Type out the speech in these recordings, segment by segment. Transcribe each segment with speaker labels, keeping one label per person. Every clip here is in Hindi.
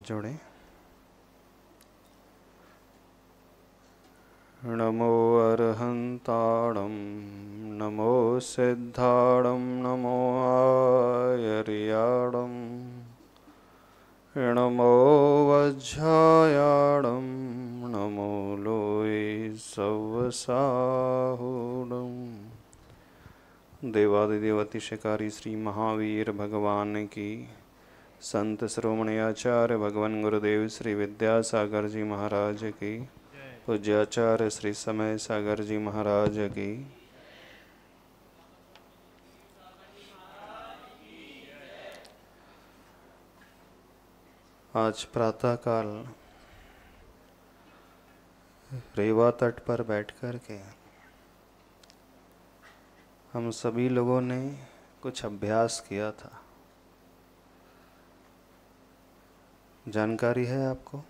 Speaker 1: जोड़े। नमो अरहंताणं नमो सिद्धाणं नमो आयर्याणं नमो वज्रायाणं नमो लोये सवसाहुणं। देवादिदेव अतिशयकारी श्री महावीर भगवान की, संत श्रोमणी आचार्य भगवान गुरुदेव श्री विद्यासागर जी महाराज की, पूज्याचार्य श्री समय सागर जी महाराज की। आज प्रातःकाल रेवा तट पर बैठकर के हम सभी लोगों ने कुछ अभ्यास किया था। जानकारी है आपको?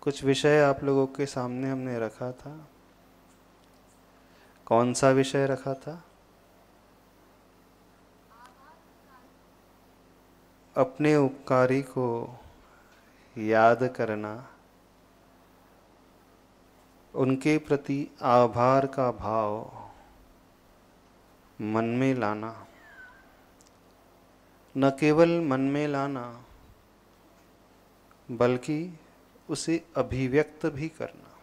Speaker 1: कुछ विषय आप लोगों के सामने हमने रखा था। कौन सा विषय रखा था? अपने उपकारी को याद करना, उनके प्रति आभार का भाव मन में लाना, न केवल मन में लाना बल्कि उसे अभिव्यक्त भी करना।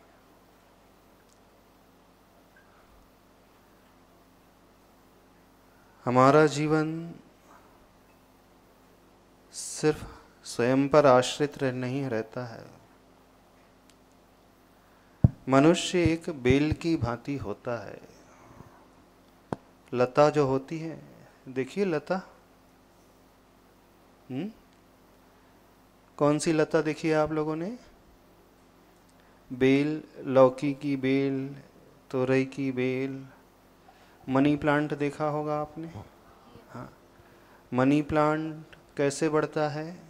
Speaker 1: हमारा जीवन सिर्फ स्वयं पर आश्रित नहीं रहता है। मनुष्य एक बेल की भांति होता है। लता जो होती है, देखिए लता, कौन सी लता देखी है आप लोगों ने? बेल, लौकी की बेल, तोरई की बेल। मनी प्लांट देखा होगा आपने? हाँ। मनी प्लांट कैसे बढ़ता है?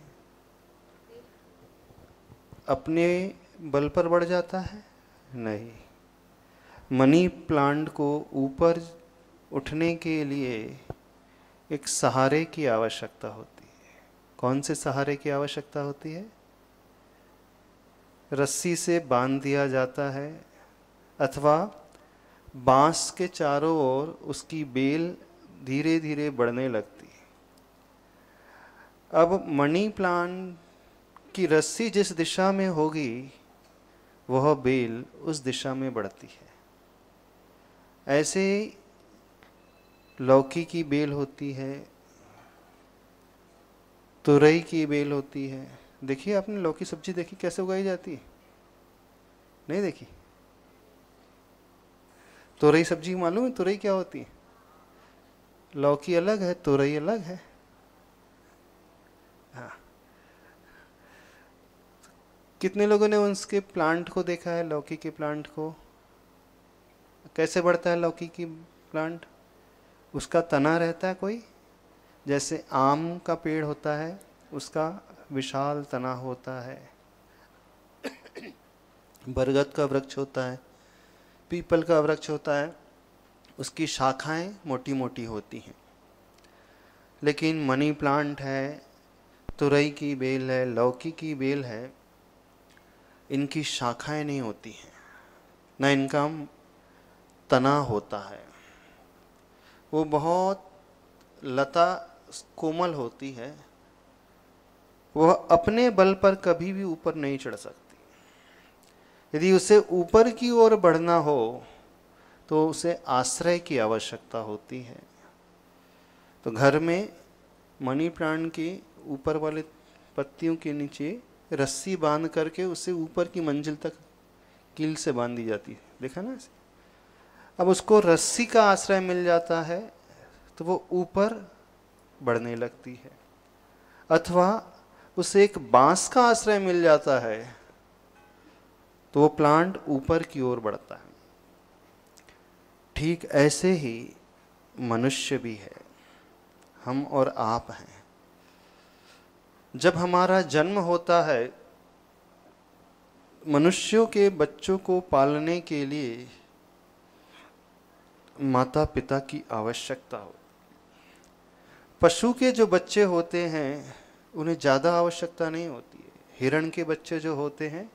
Speaker 1: अपने बल पर बढ़ जाता है? नहीं। मनी प्लांट को ऊपर उठने के लिए एक सहारे की आवश्यकता होती है। कौन से सहारे की आवश्यकता होती है? रस्सी से बांध दिया जाता है अथवा बांस के चारों ओर उसकी बेल धीरे धीरे बढ़ने लगती है। अब मनी प्लांट की रस्सी जिस दिशा में होगी वह बेल उस दिशा में बढ़ती है। ऐसे लौकी की बेल होती है, तुरई की बेल होती है। देखिए आपने लौकी सब्जी देखी कैसे उगाई जाती है? नहीं देखी? तुरई सब्जी मालूम है तुरई क्या होती है? लौकी अलग है, तुरई अलग है। हाँ। कितने लोगों ने उसके प्लांट को देखा है? लौकी के प्लांट को कैसे बढ़ता है लौकी की प्लांट? उसका तना रहता है कोई, जैसे आम का पेड़ होता है उसका विशाल तना होता है, बरगद का वृक्ष होता है, पीपल का वृक्ष होता है, उसकी शाखाएं मोटी मोटी होती हैं। लेकिन मनी प्लांट है, तुरई की बेल है, लौकी की बेल है, इनकी शाखाएं नहीं होती हैं, न इनका तना होता है। वो बहुत लता कोमल होती है, वह अपने बल पर कभी भी ऊपर नहीं चढ़ सकती। यदि उसे ऊपर की ओर बढ़ना हो तो उसे आश्रय की आवश्यकता होती है। तो घर में मनी प्लांट के ऊपर वाले पत्तियों के नीचे रस्सी बांध करके उसे ऊपर की मंजिल तक कील से बांध दी जाती है। देखा ना? अब उसको रस्सी का आश्रय मिल जाता है तो वो ऊपर बढ़ने लगती है, अथवा उसे एक बांस का आश्रय मिल जाता है तो वो प्लांट ऊपर की ओर बढ़ता है। ठीक ऐसे ही मनुष्य भी है, हम और आप हैं। जब हमारा जन्म होता है, मनुष्यों के बच्चों को पालने के लिए माता पिता की आवश्यकता हो। पशु के जो बच्चे होते हैं उन्हें ज़्यादा आवश्यकता नहीं होती है। हिरण के बच्चे जो होते हैं,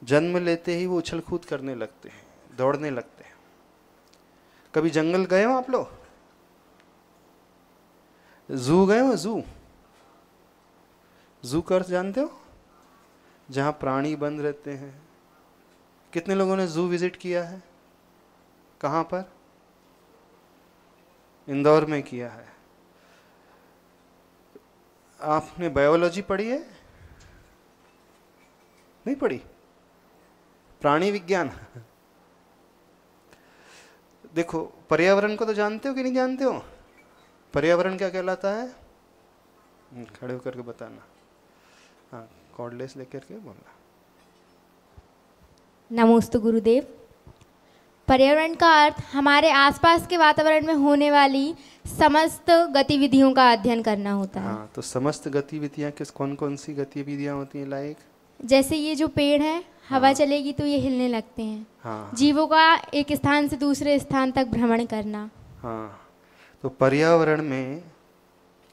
Speaker 1: जन्म लेते ही वो उछल कूद करने लगते हैं, दौड़ने लगते हैं। कभी जंगल गए हो आप लोग? जू गए हो? जू जू का अर्थ जानते हो? जहाँ प्राणी बंद रहते हैं। कितने लोगों ने जू विजिट किया है? कहाँ पर? इंदौर में किया है। आपने बायोलॉजी पढ़ी है? नहीं पढ़ी? प्राणी विज्ञान। देखो, पर्यावरण को तो जानते हो कि नहीं जानते हो? पर्यावरण क्या कहलाता है? खड़े होकर के बताना। हाँ, कॉर्डलेस लेकर के बोलना।
Speaker 2: नमोस्तु गुरुदेव। पर्यावरण का अर्थ हमारे आसपास के वातावरण में होने वाली समस्त गतिविधियों का अध्ययन करना होता है।
Speaker 1: हाँ, तो समस्त गतिविधियाँ कौन कौन सी गतिविधियाँ होती हैं? लाइक
Speaker 2: जैसे ये जो पेड़ है, हवा चलेगी तो ये हिलने लगते हैं।
Speaker 1: हाँ,
Speaker 2: जीवों का एक स्थान से दूसरे स्थान तक भ्रमण करना।
Speaker 1: हाँ, तो पर्यावरण में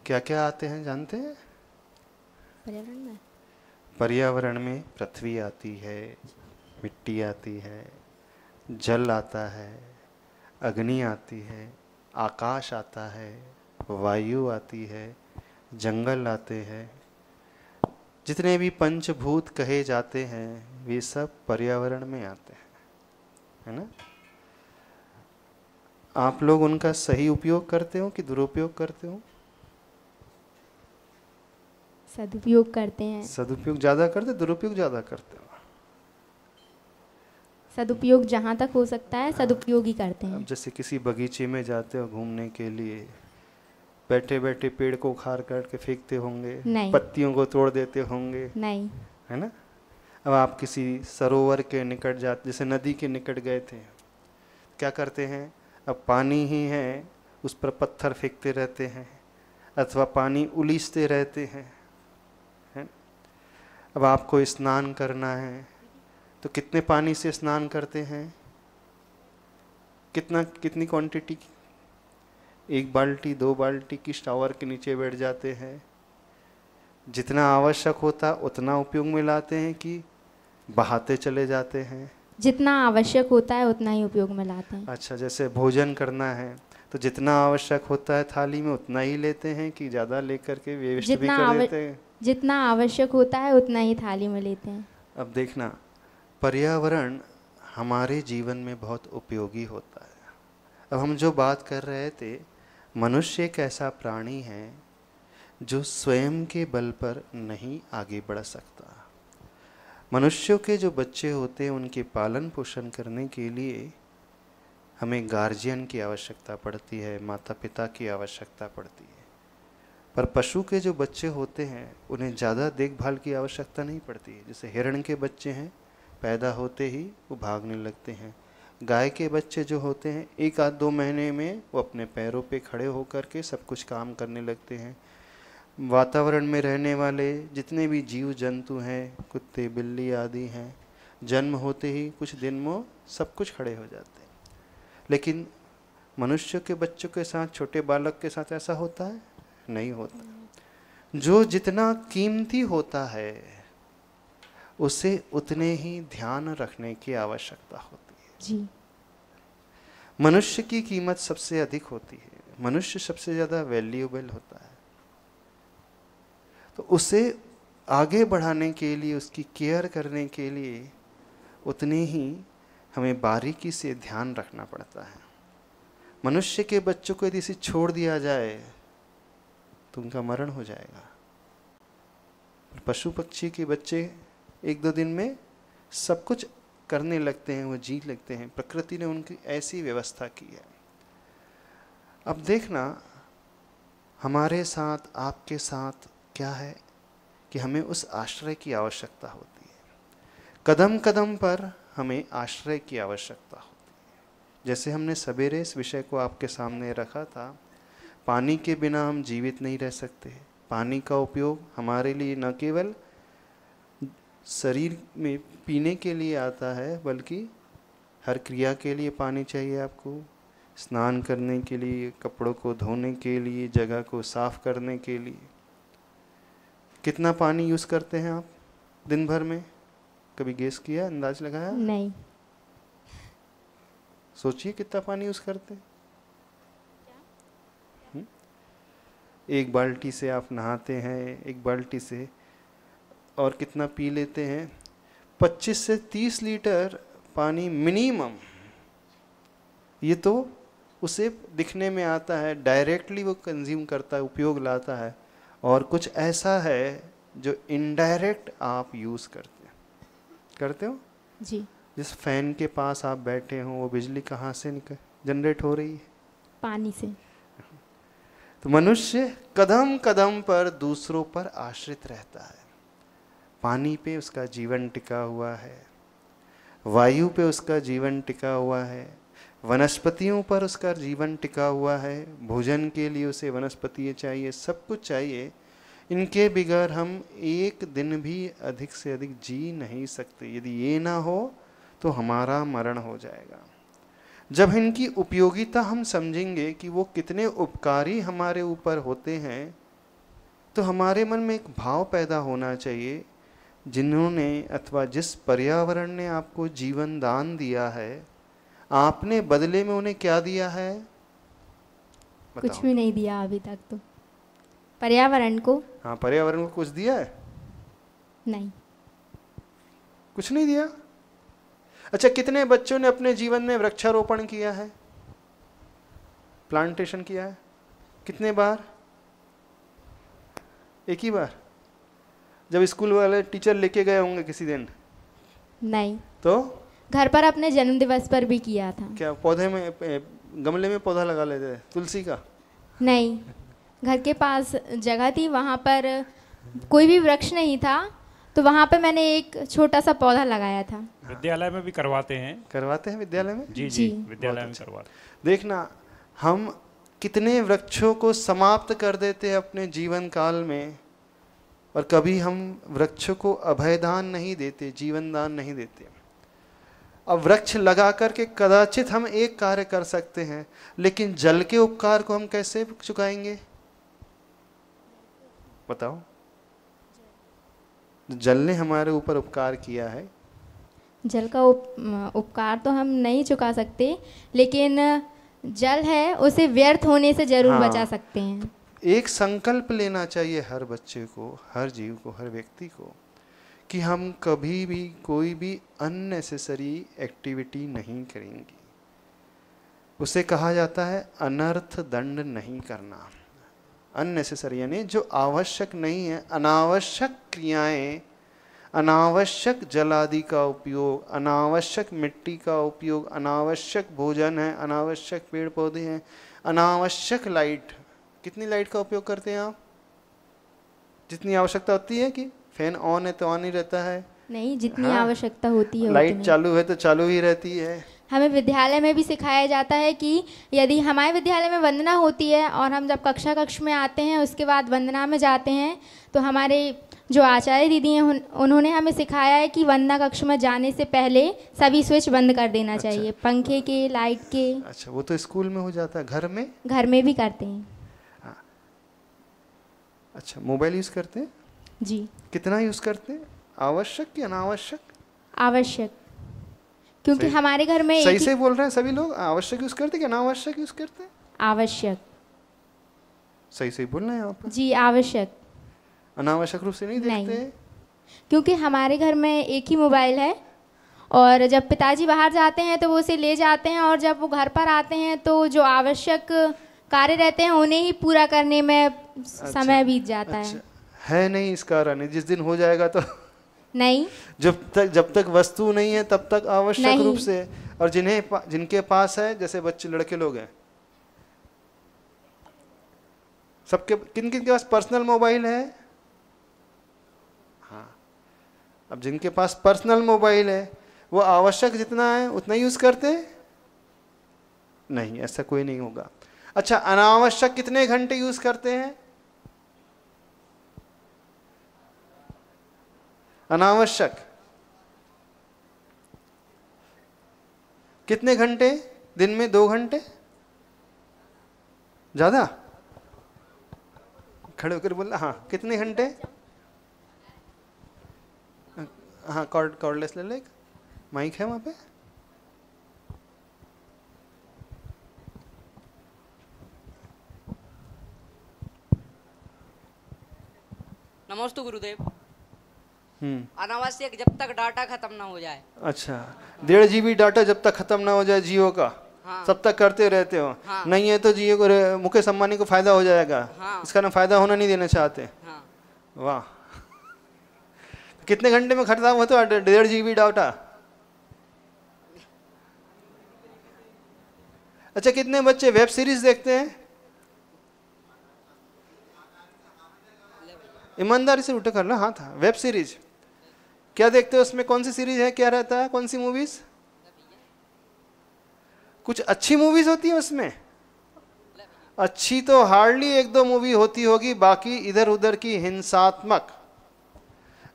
Speaker 1: क्या क्या आते हैं जानते हैं? पर्यावरण में पृथ्वी आती है, मिट्टी आती है, जल आता है, अग्नि आती है, आकाश आता है, वायु आती है, जंगल आते हैं। जितने भी पंचभूत कहे जाते हैं वे सब पर्यावरण में आते हैं, है ना? आप लोग उनका सही उपयोग करते हो कि दुरुपयोग करते हो?
Speaker 2: सदुपयोग करते हैं।
Speaker 1: सदुपयोग ज़्यादा करते, दुरुपयोग ज़्यादा करते हो?
Speaker 2: सदुपयोग जहाँ तक हो सकता है सदुपयोग ही करते हैं।
Speaker 1: अब जैसे किसी बगीचे में जाते हो घूमने के लिए, बैठे बैठे पेड़ को उखाड़ करके फेंकते होंगे,
Speaker 2: नहीं।
Speaker 1: पत्तियों को तोड़ देते होंगे,
Speaker 2: नहीं।
Speaker 1: है ना? अब आप किसी सरोवर के निकट जाते, जैसे नदी के निकट गए थे, क्या करते हैं? अब पानी ही है, उस पर पत्थर फेंकते रहते हैं अथवा पानी उलीचते रहते हैं, है? अब आपको स्नान करना है तो कितने पानी से स्नान करते हैं? कितनी क्वांटिटी? 1 बाल्टी 2 बाल्टी की शावर के नीचे बैठ जाते हैं। जितना आवश्यक होता उतना उपयोग में लाते हैं कि बहाते चले जाते हैं?
Speaker 2: जितना आवश्यक होता है उतना ही उपयोग में लाते हैं।
Speaker 1: अच्छा, जैसे भोजन करना है तो जितना आवश्यक होता है थाली में उतना ही लेते हैं कि ज़्यादा लेकर के वेस्ट भी कर देते हैं?
Speaker 2: जितना आवश्यक होता है उतना ही थाली में लेते हैं।
Speaker 1: अब देखना, पर्यावरण हमारे जीवन में बहुत उपयोगी होता है। अब हम जो बात कर रहे थे, मनुष्य एक ऐसा प्राणी है जो स्वयं के बल पर नहीं आगे बढ़ सकता। मनुष्यों के जो बच्चे होते हैं उनके पालन पोषण करने के लिए हमें गार्जियन की आवश्यकता पड़ती है, माता पिता की आवश्यकता पड़ती है। पर पशु के जो बच्चे होते हैं उन्हें ज़्यादा देखभाल की आवश्यकता नहीं पड़ती है। जैसे हिरण के बच्चे हैं, पैदा होते ही वो भागने लगते हैं। गाय के बच्चे जो होते हैं 1 आध 2 महीने में वो अपने पैरों पे खड़े होकर के सब कुछ काम करने लगते हैं। वातावरण में रहने वाले जितने भी जीव जंतु हैं, कुत्ते बिल्ली आदि हैं, जन्म होते ही कुछ दिन में सब कुछ खड़े हो जाते हैं। लेकिन मनुष्य के बच्चों के साथ, छोटे बालक के साथ ऐसा होता है? नहीं होता। जो जितना कीमती होता है उसे उतने ही ध्यान रखने की आवश्यकता होती है।
Speaker 2: जी।
Speaker 1: मनुष्य की कीमत सबसे अधिक होती है, मनुष्य सबसे ज़्यादा वैल्यूएबल होता है। तो उसे आगे बढ़ाने के लिए, उसकी केयर करने के लिए उतने ही हमें बारीकी से ध्यान रखना पड़ता है। मनुष्य के बच्चों को यदि इसे छोड़ दिया जाए तो उनका मरण हो जाएगा। पशु पक्षी के बच्चे 1-2 दिन में सब कुछ करने लगते हैं, वो जी लगते हैं। प्रकृति ने उनकी ऐसी व्यवस्था की है। अब देखना, हमारे साथ, आपके साथ क्या है कि हमें उस आश्रय की आवश्यकता होती है। कदम कदम पर हमें आश्रय की आवश्यकता होती है। जैसे हमने सवेरे इस विषय को आपके सामने रखा था, पानी के बिना हम जीवित नहीं रह सकते। पानी का उपयोग हमारे लिए न केवल शरीर में पीने के लिए आता है, बल्कि हर क्रिया के लिए पानी चाहिए आपको। स्नान करने के लिए, कपड़ों को धोने के लिए, जगह को साफ करने के लिए। कितना पानी यूज़ करते हैं आप दिन भर में? कभी गेस किया, अंदाज लगाया?
Speaker 2: नहीं।
Speaker 1: सोचिए कितना पानी यूज़ करते हैं। एक बाल्टी से आप नहाते हैं, एक बाल्टी से, और कितना पी लेते हैं? 25 से 30 लीटर पानी मिनिमम। ये तो उसे दिखने में आता है, डायरेक्टली वो कंज्यूम करता है, उपयोग लाता है, और कुछ ऐसा है जो इनडायरेक्ट आप यूज़ करते हो।
Speaker 2: जी।
Speaker 1: जिस फैन के पास आप बैठे हो वो बिजली कहाँ से जनरेट हो रही है?
Speaker 2: पानी से।
Speaker 1: तो मनुष्य कदम कदम पर दूसरों पर आश्रित रहता है। पानी पे उसका जीवन टिका हुआ है, वायु पे उसका जीवन टिका हुआ है, वनस्पतियों पर उसका जीवन टिका हुआ है, भोजन के लिए उसे वनस्पतियाँ चाहिए, सब कुछ चाहिए। इनके बिगैर हम एक दिन भी अधिक से अधिक जी नहीं सकते। यदि ये ना हो तो हमारा मरण हो जाएगा। जब इनकी उपयोगिता हम समझेंगे कि वो कितने उपकारी हमारे ऊपर होते हैं, तो हमारे मन में एक भाव पैदा होना चाहिए, जिन्होंने अथवा जिस पर्यावरण ने आपको जीवन दान दिया है, आपने बदले में उन्हें क्या दिया है? बताओ।
Speaker 2: कुछ भी नहीं दिया अभी तक तो। पर्यावरण को?
Speaker 1: हाँ, पर्यावरण को कुछ दिया है?
Speaker 2: नहीं,
Speaker 1: कुछ नहीं दिया। अच्छा, कितने बच्चों ने अपने जीवन में वृक्षारोपण किया है, प्लांटेशन किया है? कितने बार? एक ही बार, जब स्कूल वाले टीचर लेके गए होंगे किसी दिन।
Speaker 2: नहीं।
Speaker 1: तो
Speaker 2: घर पर अपने जन्म दिवस पर भी किया था।
Speaker 1: क्या पौधे में, गमले में पौधा लगा लेते थे तुलसी का?
Speaker 2: नहीं, घर के पास जगह थी, वहाँ पर कोई भी वृक्ष नहीं था, तो वहाँ पे मैंने एक छोटा सा पौधा लगाया था।
Speaker 3: विद्यालय में भी करवाते हैं
Speaker 1: विद्यालय में?
Speaker 3: जी
Speaker 2: जी।
Speaker 3: विद्यालय में करवाते हैं।
Speaker 1: देखना, हम कितने वृक्षों को समाप्त कर देते हैं अपने जीवन काल में, और कभी हम वृक्षों को अभयदान नहीं देते, जीवन दान नहीं देते। अब वृक्ष लगा करके कदाचित हम एक कार्य कर सकते हैं, लेकिन जल के उपकार को हम कैसे चुकाएंगे? बताओ। जल ने हमारे ऊपर उपकार किया है,
Speaker 2: जल का उपकार तो हम नहीं चुका सकते, लेकिन जल है उसे व्यर्थ होने से जरूर बचा सकते हैं।
Speaker 1: एक संकल्प लेना चाहिए हर बच्चे को, हर जीव को, हर व्यक्ति को, कि हम कभी भी कोई भी अननेसेसरी एक्टिविटी नहीं करेंगे। उसे कहा जाता है अनर्थ दंड नहीं करना। अननेसेसरी यानी जो आवश्यक नहीं है, अनावश्यक क्रियाएं, अनावश्यक जल आदि का उपयोग, अनावश्यक मिट्टी का उपयोग, अनावश्यक भोजन है, अनावश्यक पेड़ पौधे हैं, अनावश्यक लाइट। कितनी लाइट का उपयोग करते हैं आप? जितनी आवश्यकता होती है कि फैन ऑन है तो ऑन ही रहता है?
Speaker 2: नहीं, जितनी आवश्यकता होती है।
Speaker 1: लाइट चालू है तो चालू ही रहती है।
Speaker 2: हमें विद्यालय में भी सिखाया जाता है कि यदि हमारे विद्यालय में वंदना होती है और हम जब कक्ष में आते हैं, उसके बाद वंदना में जाते हैं, तो हमारे जो आचार्य दीदी हैं उन्होंने हमें सिखाया है कि वंदना कक्ष में जाने से पहले सभी स्विच बंद कर देना चाहिए, पंखे के, लाइट के।
Speaker 1: अच्छा, वो तो स्कूल में हो जाता है, घर में? घर
Speaker 2: में भी करते हैं।
Speaker 1: हाँ। अच्छा, मोबाइल यूज़ करते हैं?
Speaker 2: जी।
Speaker 1: कितना यूज़ करते हैं? आवश्यक कि अनावश्यक?
Speaker 2: आवश्यक, क्योंकि हमारे घर में
Speaker 1: सही से बोल रहे हैं सभी लोग। आवश्यक यूज़ करते हैं कि अनावश्यक यूज़ करते हैं?
Speaker 2: आवश्यक।
Speaker 1: सही से बोल रहे हैं आप?
Speaker 2: जी, आवश्यक।
Speaker 1: अनावश्यक रूप से नहीं देखते?
Speaker 2: नहीं, क्योंकि हमारे घर में एक ही मोबाइल है, और जब पिताजी बाहर जाते हैं तो वो उसे ले जाते हैं, और जब वो घर पर आते हैं तो जो आवश्यक कार्य रहते हैं उन्हें ही पूरा करने में समय बीत जाता है
Speaker 1: नहीं इस कारण, जिस दिन हो जाएगा तो
Speaker 2: नहीं,
Speaker 1: जब तक वस्तु नहीं है तब तक आवश्यक रूप से। और जिनके पास है, जैसे बच्चे लड़के लोग हैं, सबके किन किन के पास पर्सनल मोबाइल है? हाँ, अब जिनके पास पर्सनल मोबाइल है वो आवश्यक जितना है उतना यूज करते नहीं, ऐसा कोई नहीं होगा। अच्छा, अनावश्यक कितने घंटे यूज करते हैं? अनावश्यक कितने घंटे? दिन में 2 घंटे? ज्यादा? खड़े होकर बोलना। हाँ, कितने घंटे? हाँ कॉर्डलेस ले ले, माइक है वहाँ पे।
Speaker 4: नमस्ते गुरुदेव। अनावश्यक जब तक डाटा खत्म ना हो जाए।
Speaker 1: अच्छा, 1.5 GB डाटा जब तक खत्म ना हो जाए जियो का,
Speaker 4: हाँ।
Speaker 1: तब तक करते रहते हो।
Speaker 4: हाँ।
Speaker 1: नहीं है तो जियो को, मुकेश अंबानी को फायदा हो जाएगा।
Speaker 4: हाँ।
Speaker 1: इसका ना फायदा होना नहीं देना चाहते।
Speaker 4: हाँ।
Speaker 1: वाह, कितने घंटे में खत्म हो तो 1.5 GB डाटा। अच्छा, कितने बच्चे वेब सीरीज देखते हैं? ईमानदारी से उठे करना, हाँ था वेब सीरीज। क्या देखते हो उसमें? कौन सी सीरीज है, क्या रहता है, कौन सी मूवीज? कुछ अच्छी मूवीज होती है उसमें? अच्छी तो हार्डली 1-2 मूवी होती होगी, बाकी इधर उधर की हिंसात्मक,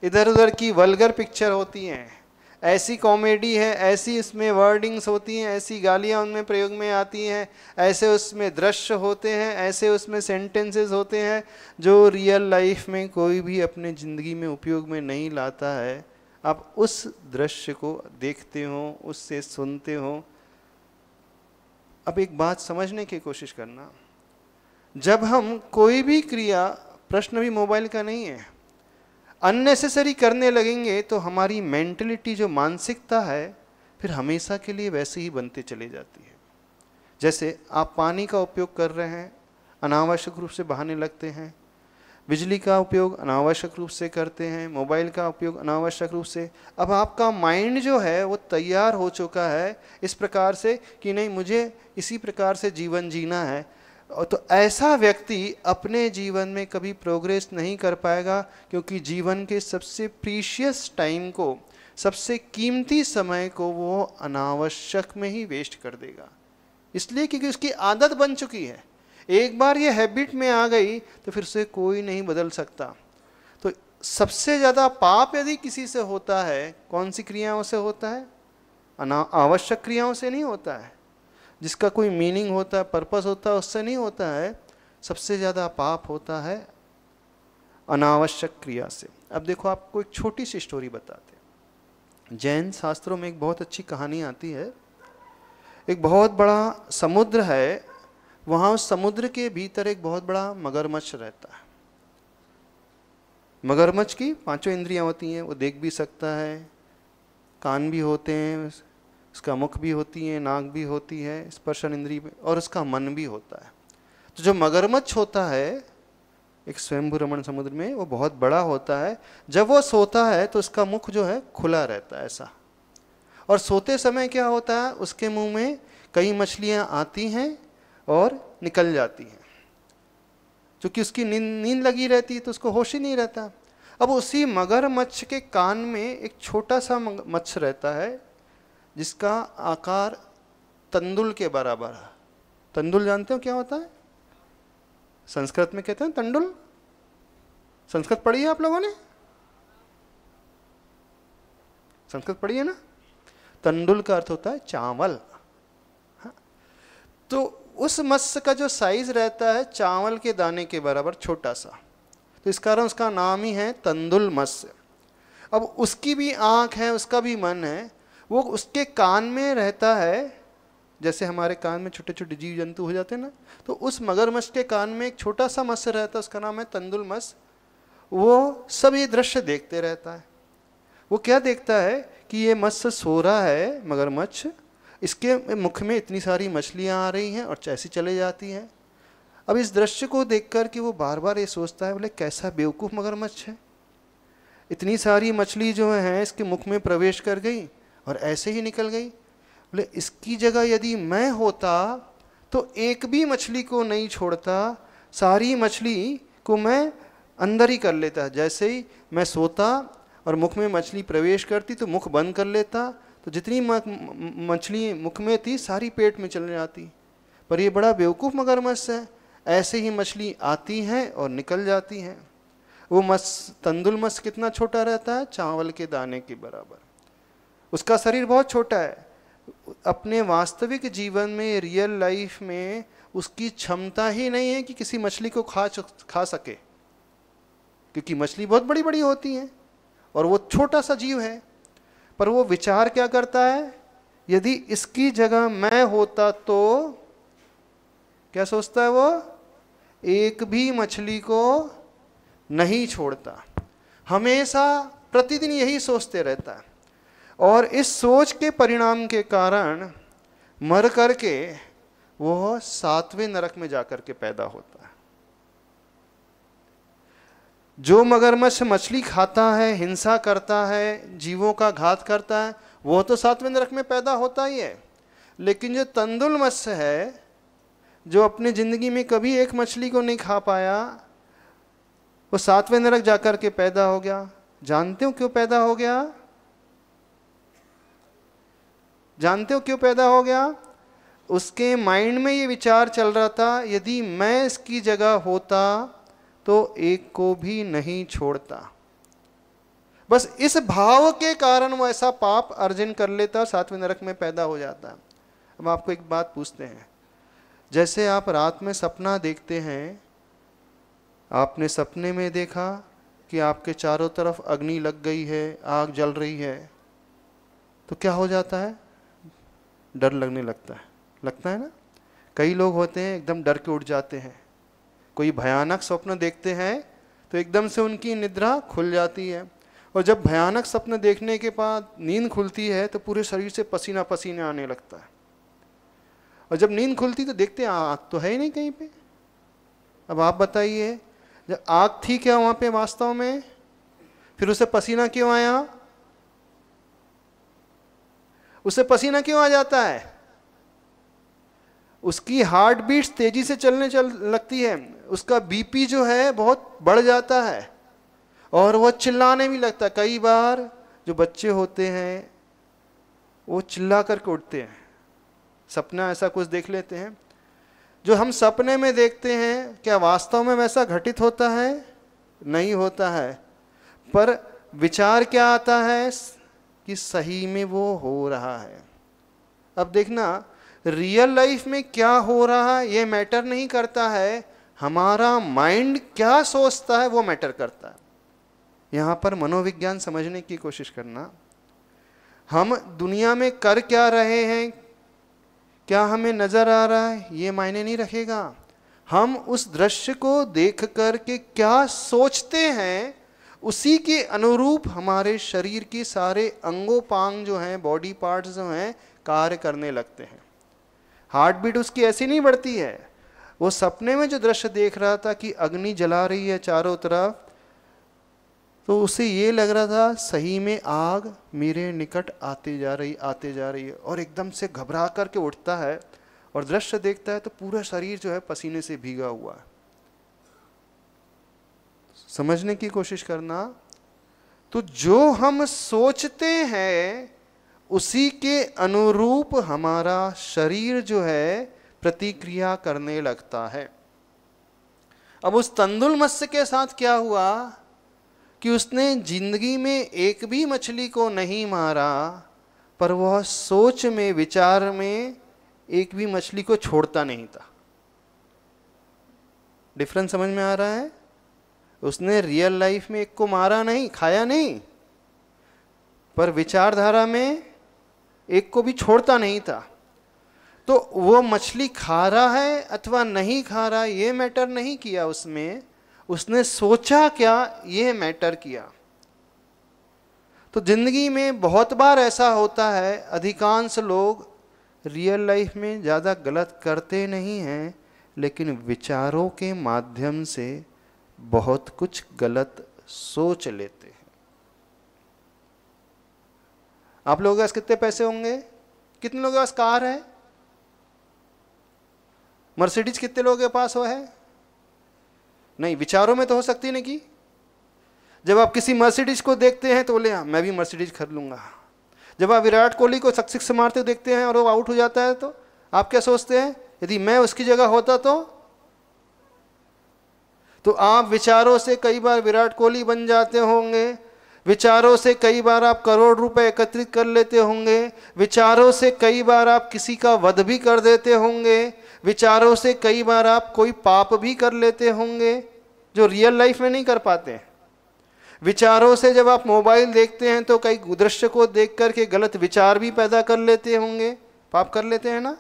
Speaker 1: इधर उधर की वल्गर पिक्चर होती हैं। ऐसी कॉमेडी है, ऐसी इसमें वर्डिंग्स होती हैं, ऐसी गालियाँ उनमें प्रयोग में आती हैं, ऐसे उसमें दृश्य होते हैं, ऐसे उसमें सेंटेंसेस होते हैं जो रियल लाइफ में कोई भी अपने ज़िंदगी में उपयोग में नहीं लाता है। आप उस दृश्य को देखते हो, उससे सुनते हो। अब एक बात समझने की कोशिश करना, जब हम कोई भी क्रिया, प्रश्न भी मोबाइल का नहीं है, अननेसेसरी करने लगेंगे तो हमारी मेंटलिटी, जो मानसिकता है, फिर हमेशा के लिए वैसे ही बनते चली जाती है। जैसे आप पानी का उपयोग कर रहे हैं, अनावश्यक रूप से बहाने लगते हैं, बिजली का उपयोग अनावश्यक रूप से करते हैं, मोबाइल का उपयोग अनावश्यक रूप से। अब आपका माइंड जो है वो तैयार हो चुका है इस प्रकार से कि नहीं, मुझे इसी प्रकार से जीवन जीना है। तो ऐसा व्यक्ति अपने जीवन में कभी प्रोग्रेस नहीं कर पाएगा, क्योंकि जीवन के सबसे प्रीशियस टाइम को, सबसे कीमती समय को वो अनावश्यक में ही वेस्ट कर देगा। इसलिए क्योंकि उसकी आदत बन चुकी है। एक बार ये हैबिट में आ गई तो फिर से कोई नहीं बदल सकता। तो सबसे ज़्यादा पाप यदि किसी से होता है, कौन सी क्रियाओं से होता है? आवश्यक क्रियाओं से नहीं होता है, जिसका कोई मीनिंग होता है, पर्पस होता है, उससे नहीं होता है। सबसे ज़्यादा पाप होता है अनावश्यक क्रिया से। अब देखो, आपको एक छोटी सी स्टोरी बताते हैं। जैन शास्त्रों में एक बहुत अच्छी कहानी आती है। एक बहुत बड़ा समुद्र है, वहाँ उस समुद्र के भीतर एक बहुत बड़ा मगरमच्छ रहता है। मगरमच्छ की 5 इंद्रियाँ होती हैं, वो देख भी सकता है, कान भी होते हैं, उसका मुख भी होती है, नाक भी होती है, स्पर्शन इंद्रिय, और उसका मन भी होता है। तो जो मगरमच्छ होता है एक स्वयंभू रमण समुद्र में, वो बहुत बड़ा होता है। जब वो सोता है तो उसका मुख जो है खुला रहता है ऐसा, और सोते समय क्या होता है, उसके मुंह में कई मछलियाँ आती हैं और निकल जाती हैं, क्योंकि उसकी नींद लगी रहती है तो उसको होश ही नहीं रहता। अब उसी मगरमच्छ के कान में एक छोटा सा मच्छ रहता है जिसका आकार तंदुल के बराबर है। तंदुल जानते हो क्या होता है? संस्कृत में कहते हैं तंडुल। संस्कृत पढ़ी है आप लोगों ने? संस्कृत पढ़ी है ना? तंडुल का अर्थ होता है चावल। हाँ? तो उस मत्स्य का जो साइज रहता है चावल के दाने के बराबर छोटा सा, तो इस कारण उसका नाम ही है तंदुल मत्स्य। अब उसकी भी आँख है, उसका भी मन है, वो उसके कान में रहता है। जैसे हमारे कान में छोटे छोटे जीव जंतु हो जाते हैं ना, तो उस मगरमच्छ के कान में एक छोटा सा मत्स्य रहता है, उसका नाम है तंदुल मत्स्य। वो सब ये दृश्य देखते रहता है। वो क्या देखता है कि ये मत्स्य सो रहा है मगरमच्छ, इसके मुख में इतनी सारी मछलियाँ आ रही हैं और ऐसी चले जाती हैं। अब इस दृश्य को देखकर कि वो बार बार ये सोचता है, बोले कैसा बेवकूफ़ मगरमच्छ है, इतनी सारी मछली जो है इसके मुख में प्रवेश कर गई और ऐसे ही निकल गई। बोले इसकी जगह यदि मैं होता तो एक भी मछली को नहीं छोड़ता, सारी मछली को मैं अंदर ही कर लेता। जैसे ही मैं सोता और मुख में मछली प्रवेश करती तो मुख बंद कर लेता, तो जितनी मछली मुख में थी सारी पेट में चली जाती। पर ये बड़ा बेवकूफ़ मगरमच्छ है, ऐसे ही मछली आती हैं और निकल जाती हैं। वो तंदुल मत्स्य कितना छोटा रहता है? चावल के दाने के बराबर। उसका शरीर बहुत छोटा है। अपने वास्तविक जीवन में, रियल लाइफ में उसकी क्षमता ही नहीं है कि किसी मछली को खा सके, क्योंकि मछली बहुत बड़ी बड़ी होती हैं और वो छोटा सा जीव है। पर वो विचार क्या करता है, यदि इसकी जगह मैं होता तो क्या सोचता है वो, एक भी मछली को नहीं छोड़ता। हमेशा प्रतिदिन यही सोचते रहता है, और इस सोच के परिणाम के कारण मर करके वो 7वें नरक में जाकर के पैदा होता है। जो मगरमच्छ मछली खाता है, हिंसा करता है, जीवों का घात करता है, वो तो 7वें नरक में पैदा होता ही है। लेकिन जो तंदुल मत्स्य है, जो अपनी जिंदगी में कभी एक मछली को नहीं खा पाया, वो 7वें नरक जाकर के पैदा हो गया। जानते हो क्यों पैदा हो गया? जानते हो क्यों पैदा हो गया? उसके माइंड में ये विचार चल रहा था, यदि मैं इसकी जगह होता तो एक को भी नहीं छोड़ता। बस इस भाव के कारण वो ऐसा पाप अर्जन कर लेता, 7वें नरक में पैदा हो जाता। अब आपको एक बात पूछते हैं, जैसे आप रात में सपना देखते हैं, आपने सपने में देखा कि आपके चारों तरफ अग्नि लग गई है, आग जल रही है, तो क्या हो जाता है? डर लगने लगता है ना। कई लोग होते हैं एकदम डर के उठ जाते हैं। कोई भयानक स्वप्न देखते हैं तो एकदम से उनकी निद्रा खुल जाती है, और जब भयानक स्वप्न देखने के बाद नींद खुलती है तो पूरे शरीर से पसीना पसीने आने लगता है। और जब नींद खुलती तो देखते हैं आग तो है ही नहीं कहीं पे। अब आप बताइए, जब आग थी क्या वहां पे वास्तव में, फिर उसे पसीना क्यों आया? उसे पसीना क्यों आ जाता है? उसकी हार्ट बीट्स तेजी से चलने लगती है, उसका बीपी जो है बहुत बढ़ जाता है, और वो चिल्लाने भी लगता है। कई बार जो बच्चे होते हैं वो चिल्ला करके उठते हैं, सपना ऐसा कुछ देख लेते हैं। जो हम सपने में देखते हैं, क्या वास्तव में वैसा घटित होता है? नहीं होता है। पर विचार क्या आता है कि सही में वो हो रहा है। अब देखना, रियल लाइफ में क्या हो रहा है ये मैटर नहीं करता है, हमारा माइंड क्या सोचता है वो मैटर करता है। यहां पर मनोविज्ञान समझने की कोशिश करना। हम दुनिया में कर क्या रहे हैं, क्या हमें नजर आ रहा है, ये मायने नहीं रखेगा। हम उस दृश्य को देख कर के क्या सोचते हैं, उसी के अनुरूप हमारे शरीर के सारे अंगोपांग जो हैं, बॉडी पार्ट्स जो हैं, कार्य करने लगते हैं। हार्ट बीट उसकी ऐसी नहीं बढ़ती है। वो सपने में जो दृश्य देख रहा था कि अग्नि जला रही है चारों तरफ, तो उसे ये लग रहा था सही में आग मेरे निकट आते जा रही है, और एकदम से घबरा करके उठता है और दृश्य देखता है तो पूरा शरीर जो है पसीने से भीगा हुआ है। समझने की कोशिश करना। तो जो हम सोचते हैं उसी के अनुरूप हमारा शरीर जो है प्रतिक्रिया करने लगता है। अब उस तंदुल मत्स्य के साथ क्या हुआ कि उसने जिंदगी में एक भी मछली को नहीं मारा, पर वह सोच में, विचार में एक भी मछली को छोड़ता नहीं था। डिफरेंस समझ में आ रहा है? उसने रियल लाइफ में एक को मारा नहीं, खाया नहीं, पर विचारधारा में एक को भी छोड़ता नहीं था। तो वो मछली खा रहा है अथवा नहीं खा रहा ये मैटर नहीं किया उसमें, उसने सोचा क्या ये मैटर किया। तो जिंदगी में बहुत बार ऐसा होता है, अधिकांश लोग रियल लाइफ में ज़्यादा गलत करते नहीं हैं, लेकिन विचारों के माध्यम से बहुत कुछ गलत सोच लेते हैं। आप लोगों के पास कितने पैसे होंगे? कितने लोगों के पास कार है? मर्सिडीज कितने लोगों के पास हो है? नहीं, विचारों में तो हो सकती नहीं कि जब आप किसी मर्सिडीज को देखते हैं तो बोले हाँ मैं भी मर्सिडीज खरीद लूंगा। जब आप विराट कोहली को सिक्स मारते देखते हैं और वो आउट हो जाता है तो आप क्या सोचते हैं, यदि मैं उसकी जगह होता तो आप विचारों से कई बार विराट कोहली बन जाते होंगे, विचारों से कई बार आप करोड़ रुपए एकत्रित कर लेते होंगे, विचारों से कई बार आप किसी का वध भी कर देते होंगे, विचारों से कई बार आप कोई पाप भी कर लेते होंगे जो रियल लाइफ में नहीं कर पाते। विचारों से जब आप मोबाइल देखते हैं तो कई दृश्य को देख करके गलत विचार भी पैदा कर लेते होंगे, पाप कर लेते हैं ना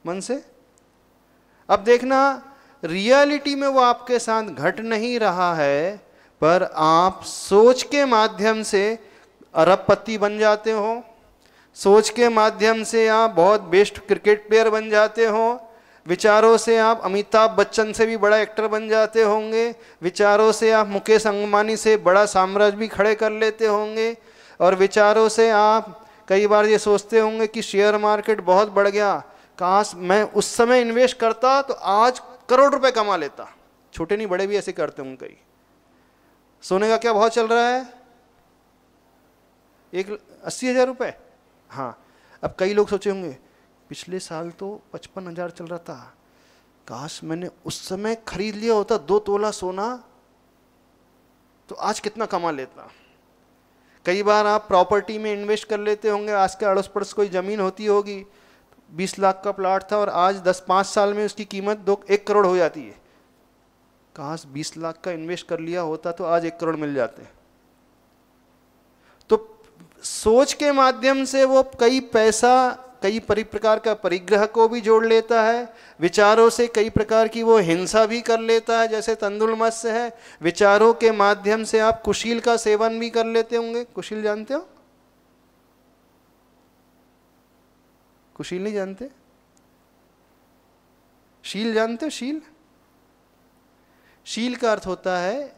Speaker 1: मन से। अब देखना रियलिटी में वो आपके साथ घट नहीं रहा है, पर आप सोच के माध्यम से अरबपति बन जाते हो, सोच के माध्यम से आप बहुत बेस्ट क्रिकेट प्लेयर बन जाते हो, विचारों से आप अमिताभ बच्चन से भी बड़ा एक्टर बन जाते होंगे, विचारों से आप मुकेश अंबानी से बड़ा साम्राज्य भी खड़े कर लेते होंगे, और विचारों से आप कई बार ये सोचते होंगे कि शेयर मार्केट बहुत बढ़ गया, काश मैं उस समय इन्वेस्ट करता तो आज करोड़ रुपए कमा लेता। छोटे नहीं बड़े भी ऐसे करते होंगे कई। सोने का क्या भाव चल रहा है? 80,000 रुपये। हाँ, अब कई लोग सोचे होंगे पिछले साल तो 55,000 चल रहा था, काश मैंने उस समय खरीद लिया होता 2 तोला सोना तो आज कितना कमा लेता। कई बार आप प्रॉपर्टी में इन्वेस्ट कर लेते होंगे, आज के अड़ोस पड़ोस कोई ज़मीन होती होगी, 20 लाख का प्लाट था और आज 10-5 साल में उसकी कीमत 1 करोड़ हो जाती है। काश 20 लाख का इन्वेस्ट कर लिया होता तो आज 1 करोड़ मिल जाते। तो सोच के माध्यम से वो कई पैसा, कई प्रकार का परिग्रह को भी जोड़ लेता है, विचारों से कई प्रकार की वो हिंसा भी कर लेता है, जैसे तंदुल मत्स्य है। विचारों के माध्यम से आप कुशील का सेवन भी कर लेते होंगे। कुशील जानते हो? कुशील नहीं जानते? शील जानते हो? शील, शील का अर्थ होता है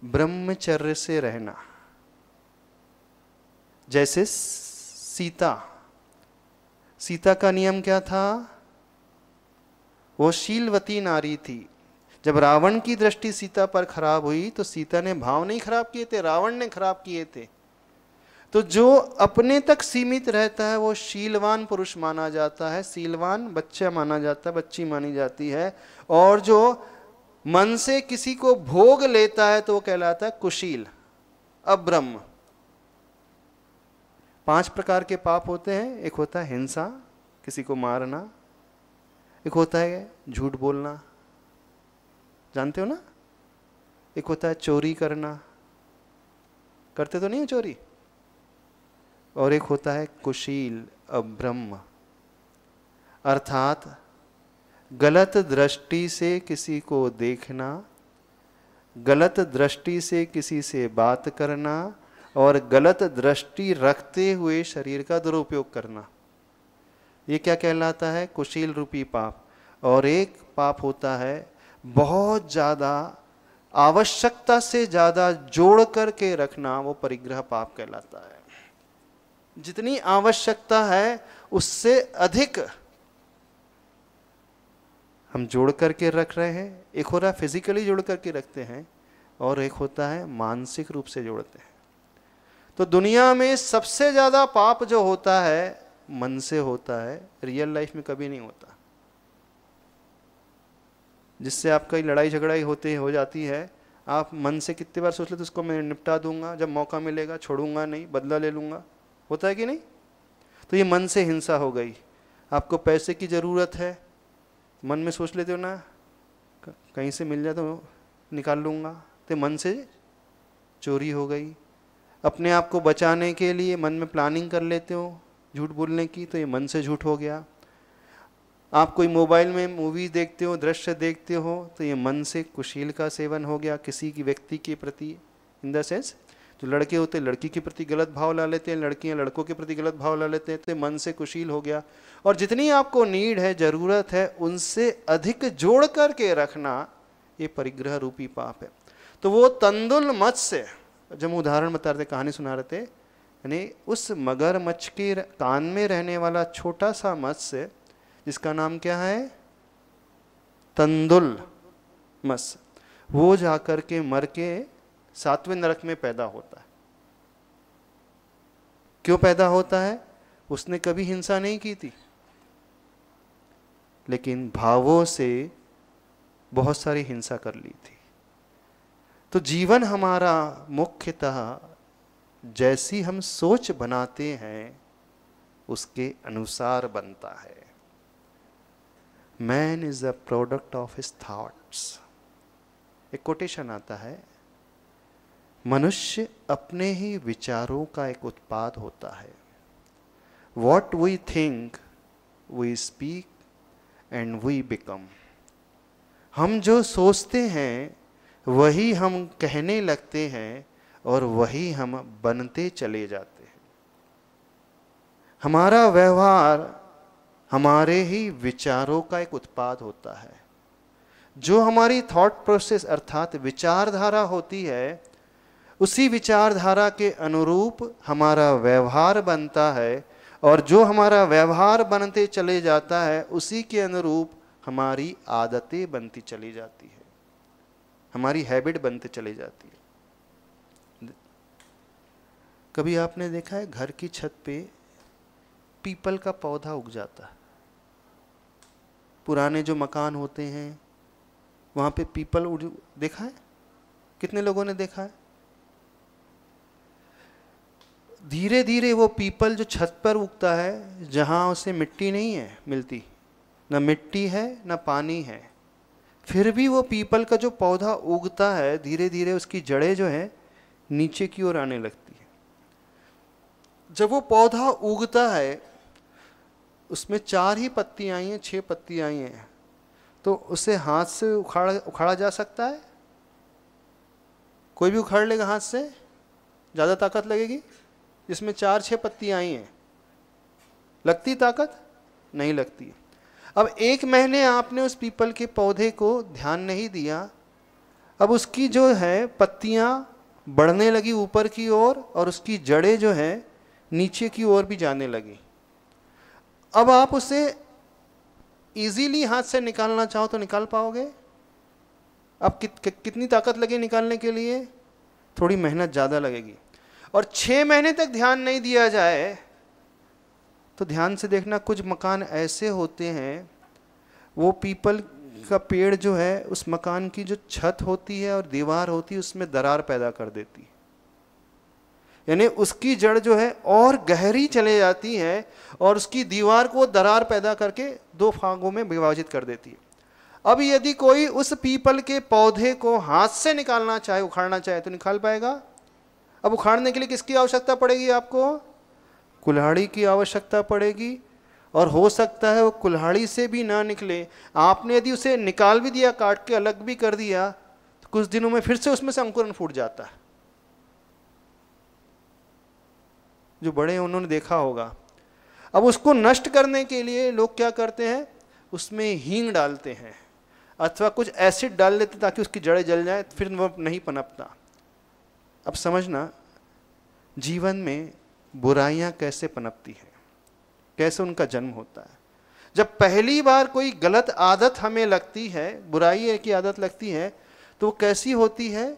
Speaker 1: ब्रह्मचर्य से रहना। जैसे सीता का नियम क्या था? वो शीलवती नारी थी। जब रावण की दृष्टि सीता पर खराब हुई तो सीता ने भाव नहीं खराब किए थे, रावण ने खराब किए थे। तो जो अपने तक सीमित रहता है वो शीलवान पुरुष माना जाता है, शीलवान बच्चा माना जाता है, बच्ची मानी जाती है। और जो मन से किसी को भोग लेता है तो वो कहलाता है कुशील, अब्रह्म। 5 प्रकार के पाप होते हैं। एक होता है हिंसा, किसी को मारना। एक होता है झूठ बोलना, जानते हो ना? एक होता है चोरी करना, करते तो नहीं हो चोरी। और एक होता है कुशील, अब्रह्म, अर्थात गलत दृष्टि से किसी को देखना, गलत दृष्टि से किसी से बात करना और गलत दृष्टि रखते हुए शरीर का दुरुपयोग करना, ये क्या कहलाता है? कुशील रूपी पाप। और एक पाप होता है बहुत ज़्यादा आवश्यकता से ज़्यादा जोड़ करके रखना, वो परिग्रह पाप कहलाता है। जितनी आवश्यकता है उससे अधिक हम जोड़ करके रख रहे हैं। एक हो रहा है फिजिकली जोड़ करके रखते हैं और एक होता है मानसिक रूप से जोड़ते हैं। तो दुनिया में सबसे ज़्यादा पाप जो होता है मन से होता है, रियल लाइफ में कभी नहीं होता। जिससे आपका लड़ाई झगड़ाई हो जाती है, आप मन से कितने बार सोच लेते उसको मैं निपटा दूंगा, जब मौका मिलेगा छोड़ूंगा नहीं, बदला ले लूंगा, होता है कि नहीं? तो ये मन से हिंसा हो गई। आपको पैसे की ज़रूरत है, मन में सोच लेते हो ना कहीं से मिल जाए तो निकाल लूँगा, तो मन से चोरी हो गई। अपने आप को बचाने के लिए मन में प्लानिंग कर लेते हो झूठ बोलने की, तो ये मन से झूठ हो गया। आप कोई मोबाइल में मूवी देखते हो, दृश्य देखते हो, तो ये मन से कुशील का सेवन हो गया किसी की व्यक्ति के प्रति। इन द सेंस जो लड़के होते हैं लड़की के प्रति गलत भाव ला लेते हैं, लड़कियां लड़कों के प्रति गलत भाव ला लेते हैं, तो मन से कुशील हो गया। और जितनी आपको नीड है, ज़रूरत है, उनसे अधिक जोड़ करके रखना, ये परिग्रह रूपी पाप है। तो वो तंदुल मत्स्य, जब हम उदाहरण बता रहे थे, कहानी सुना रहे थे, यानी उस मगरमच्छ के कान में रहने वाला छोटा सा मत्स्य जिसका नाम क्या है? तंदुल मत्स्य, वो जाकर के मर के 7वें नरक में पैदा होता है। क्यों पैदा होता है? उसने कभी हिंसा नहीं की थी, लेकिन भावों से बहुत सारी हिंसा कर ली थी। तो जीवन हमारा मुख्यतः जैसी हम सोच बनाते हैं उसके अनुसार बनता है। Man is a product of his thoughts. एक कोटेशन आता है, मनुष्य अपने ही विचारों का एक उत्पाद होता है। What we think, we speak and we become. हम जो सोचते हैं वही हम कहने लगते हैं और वही हम बनते चले जाते हैं। हमारा व्यवहार हमारे ही विचारों का एक उत्पाद होता है। जो हमारी थॉट प्रोसेस अर्थात विचारधारा होती है, उसी विचारधारा के अनुरूप हमारा व्यवहार बनता है, और जो हमारा व्यवहार बनते चले जाता है उसी के अनुरूप हमारी आदतें बनती चली जाती है, हमारी हैबिट बनते चली जाती है। कभी आपने देखा है घर की छत पे पीपल का पौधा उग जाता है? पुराने जो मकान होते हैं वहाँ पे पीपल देखा है? कितने लोगों ने देखा है? धीरे धीरे वो पीपल जो छत पर उगता है, जहाँ उसे मिट्टी नहीं है मिलती, ना मिट्टी है ना पानी है, फिर भी वो पीपल का जो पौधा उगता है धीरे धीरे उसकी जड़ें जो है नीचे की ओर आने लगती है। जब वो पौधा उगता है उसमें 4 ही पत्ती आई हैं, 6 पत्ती आई हैं, तो उसे हाथ से उखाड़ा जा सकता है? कोई भी उखाड़ लेगा हाथ से? ज़्यादा ताकत लगेगी? जिसमें 4-6 पत्ती आई हैं, लगती ताकत? नहीं लगती। अब 1 महीने आपने उस पीपल के पौधे को ध्यान नहीं दिया, अब उसकी जो है पत्तियां बढ़ने लगी ऊपर की ओर और उसकी जड़ें जो है नीचे की ओर भी जाने लगी। अब आप उसे इजीली हाथ से निकालना चाहो तो निकाल पाओगे? अब कितनी ताकत लगे निकालने के लिए? थोड़ी मेहनत ज़्यादा लगेगी। और 6 महीने तक ध्यान नहीं दिया जाए तो ध्यान से देखना, कुछ मकान ऐसे होते हैं, वो पीपल का पेड़ जो है उस मकान की जो छत होती है और दीवार होती है उसमें दरार पैदा कर देती है, यानी उसकी जड़ जो है और गहरी चले जाती है और उसकी दीवार को दरार पैदा करके 2 भागों में विभाजित कर देती है। अब यदि कोई उस पीपल के पौधे को हाथ से निकालना चाहे, उखाड़ना चाहे तो निकाल पाएगा? अब उखाड़ने के लिए किसकी आवश्यकता पड़ेगी आपको? कुल्हाड़ी की आवश्यकता पड़ेगी, और हो सकता है वो कुल्हाड़ी से भी ना निकले। आपने यदि उसे निकाल भी दिया, काट के अलग भी कर दिया, तो कुछ दिनों में फिर से उसमें से अंकुरन फूट जाता है। जो बड़े हैं उन्होंने देखा होगा। अब उसको नष्ट करने के लिए लोग क्या करते हैं, उसमें हींग डालते हैं अथवा कुछ एसिड डाल देते ताकि उसकी जड़ें जल जाए, फिर वो नहीं पनपता। अब समझना, जीवन में बुराइयां कैसे पनपती हैं, कैसे उनका जन्म होता है। जब पहली बार कोई गलत आदत हमें लगती है, बुराई की आदत लगती है, तो वो कैसी होती है?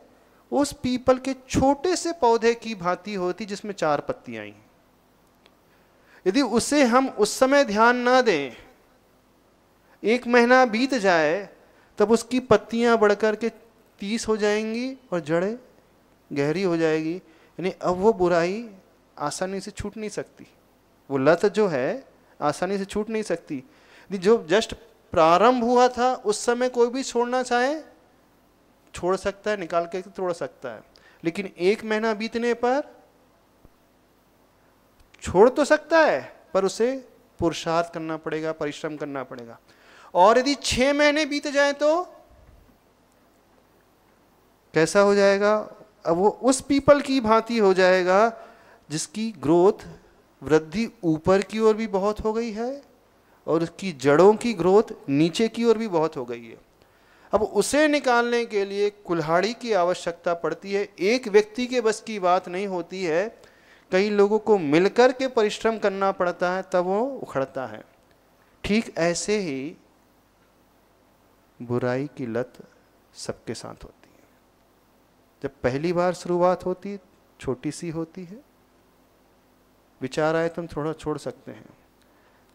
Speaker 1: उस पीपल के छोटे से पौधे की भांति होती जिसमें 4 पत्तियां आई। यदि उसे हम उस समय ध्यान ना दें, 1 महीना बीत जाए, तब उसकी पत्तियां बढ़कर के 30 हो जाएंगी और जड़ें गहरी हो जाएगी। यानी अब वो बुराई आसानी से छूट नहीं सकती, वो लत जो है आसानी से छूट नहीं सकती। जो जस्ट प्रारंभ हुआ था उस समय कोई भी छोड़ना चाहे छोड़ सकता है, निकाल के तोड़ सकता है, लेकिन 1 महीना बीतने पर छोड़ तो सकता है पर उसे पुरुषार्थ करना पड़ेगा, परिश्रम करना पड़ेगा। और यदि 6 महीने बीत जाए तो कैसा हो जाएगा? अब वो उस पीपल की भांति हो जाएगा जिसकी ग्रोथ, वृद्धि ऊपर की ओर भी बहुत हो गई है और उसकी जड़ों की ग्रोथ नीचे की ओर भी बहुत हो गई है। अब उसे निकालने के लिए कुल्हाड़ी की आवश्यकता पड़ती है। एक व्यक्ति के बस की बात नहीं होती है, कई लोगों को मिलकर के परिश्रम करना पड़ता है, तब वो उखड़ता है। ठीक ऐसे ही बुराई की लत सबके साथ होती है। जब पहली बार शुरुआत होती छोटी सी होती है, विचार आए तो हम थोड़ा छोड़ सकते हैं,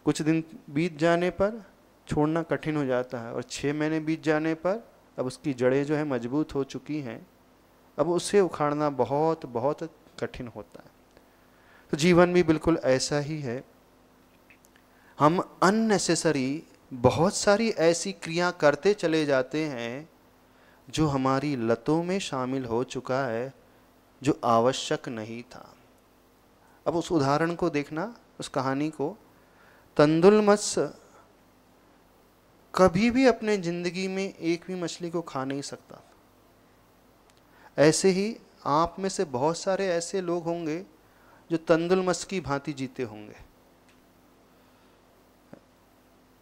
Speaker 1: कुछ दिन बीत जाने पर छोड़ना कठिन हो जाता है, और 6 महीने बीत जाने पर अब उसकी जड़ें जो है मजबूत हो चुकी हैं, अब उसे उखाड़ना बहुत बहुत कठिन होता है। तो जीवन भी बिल्कुल ऐसा ही है। हम अननेसेसरी बहुत सारी ऐसी क्रिया करते चले जाते हैं जो हमारी लतों में शामिल हो चुका है, जो आवश्यक नहीं था। अब उस उदाहरण को देखना, उस कहानी को। तंदुल मत्स्य कभी भी अपने जिंदगी में एक भी मछली को खा नहीं सकता। ऐसे ही आप में से बहुत सारे ऐसे लोग होंगे जो तंदुल मत्स्य की भांति जीते होंगे।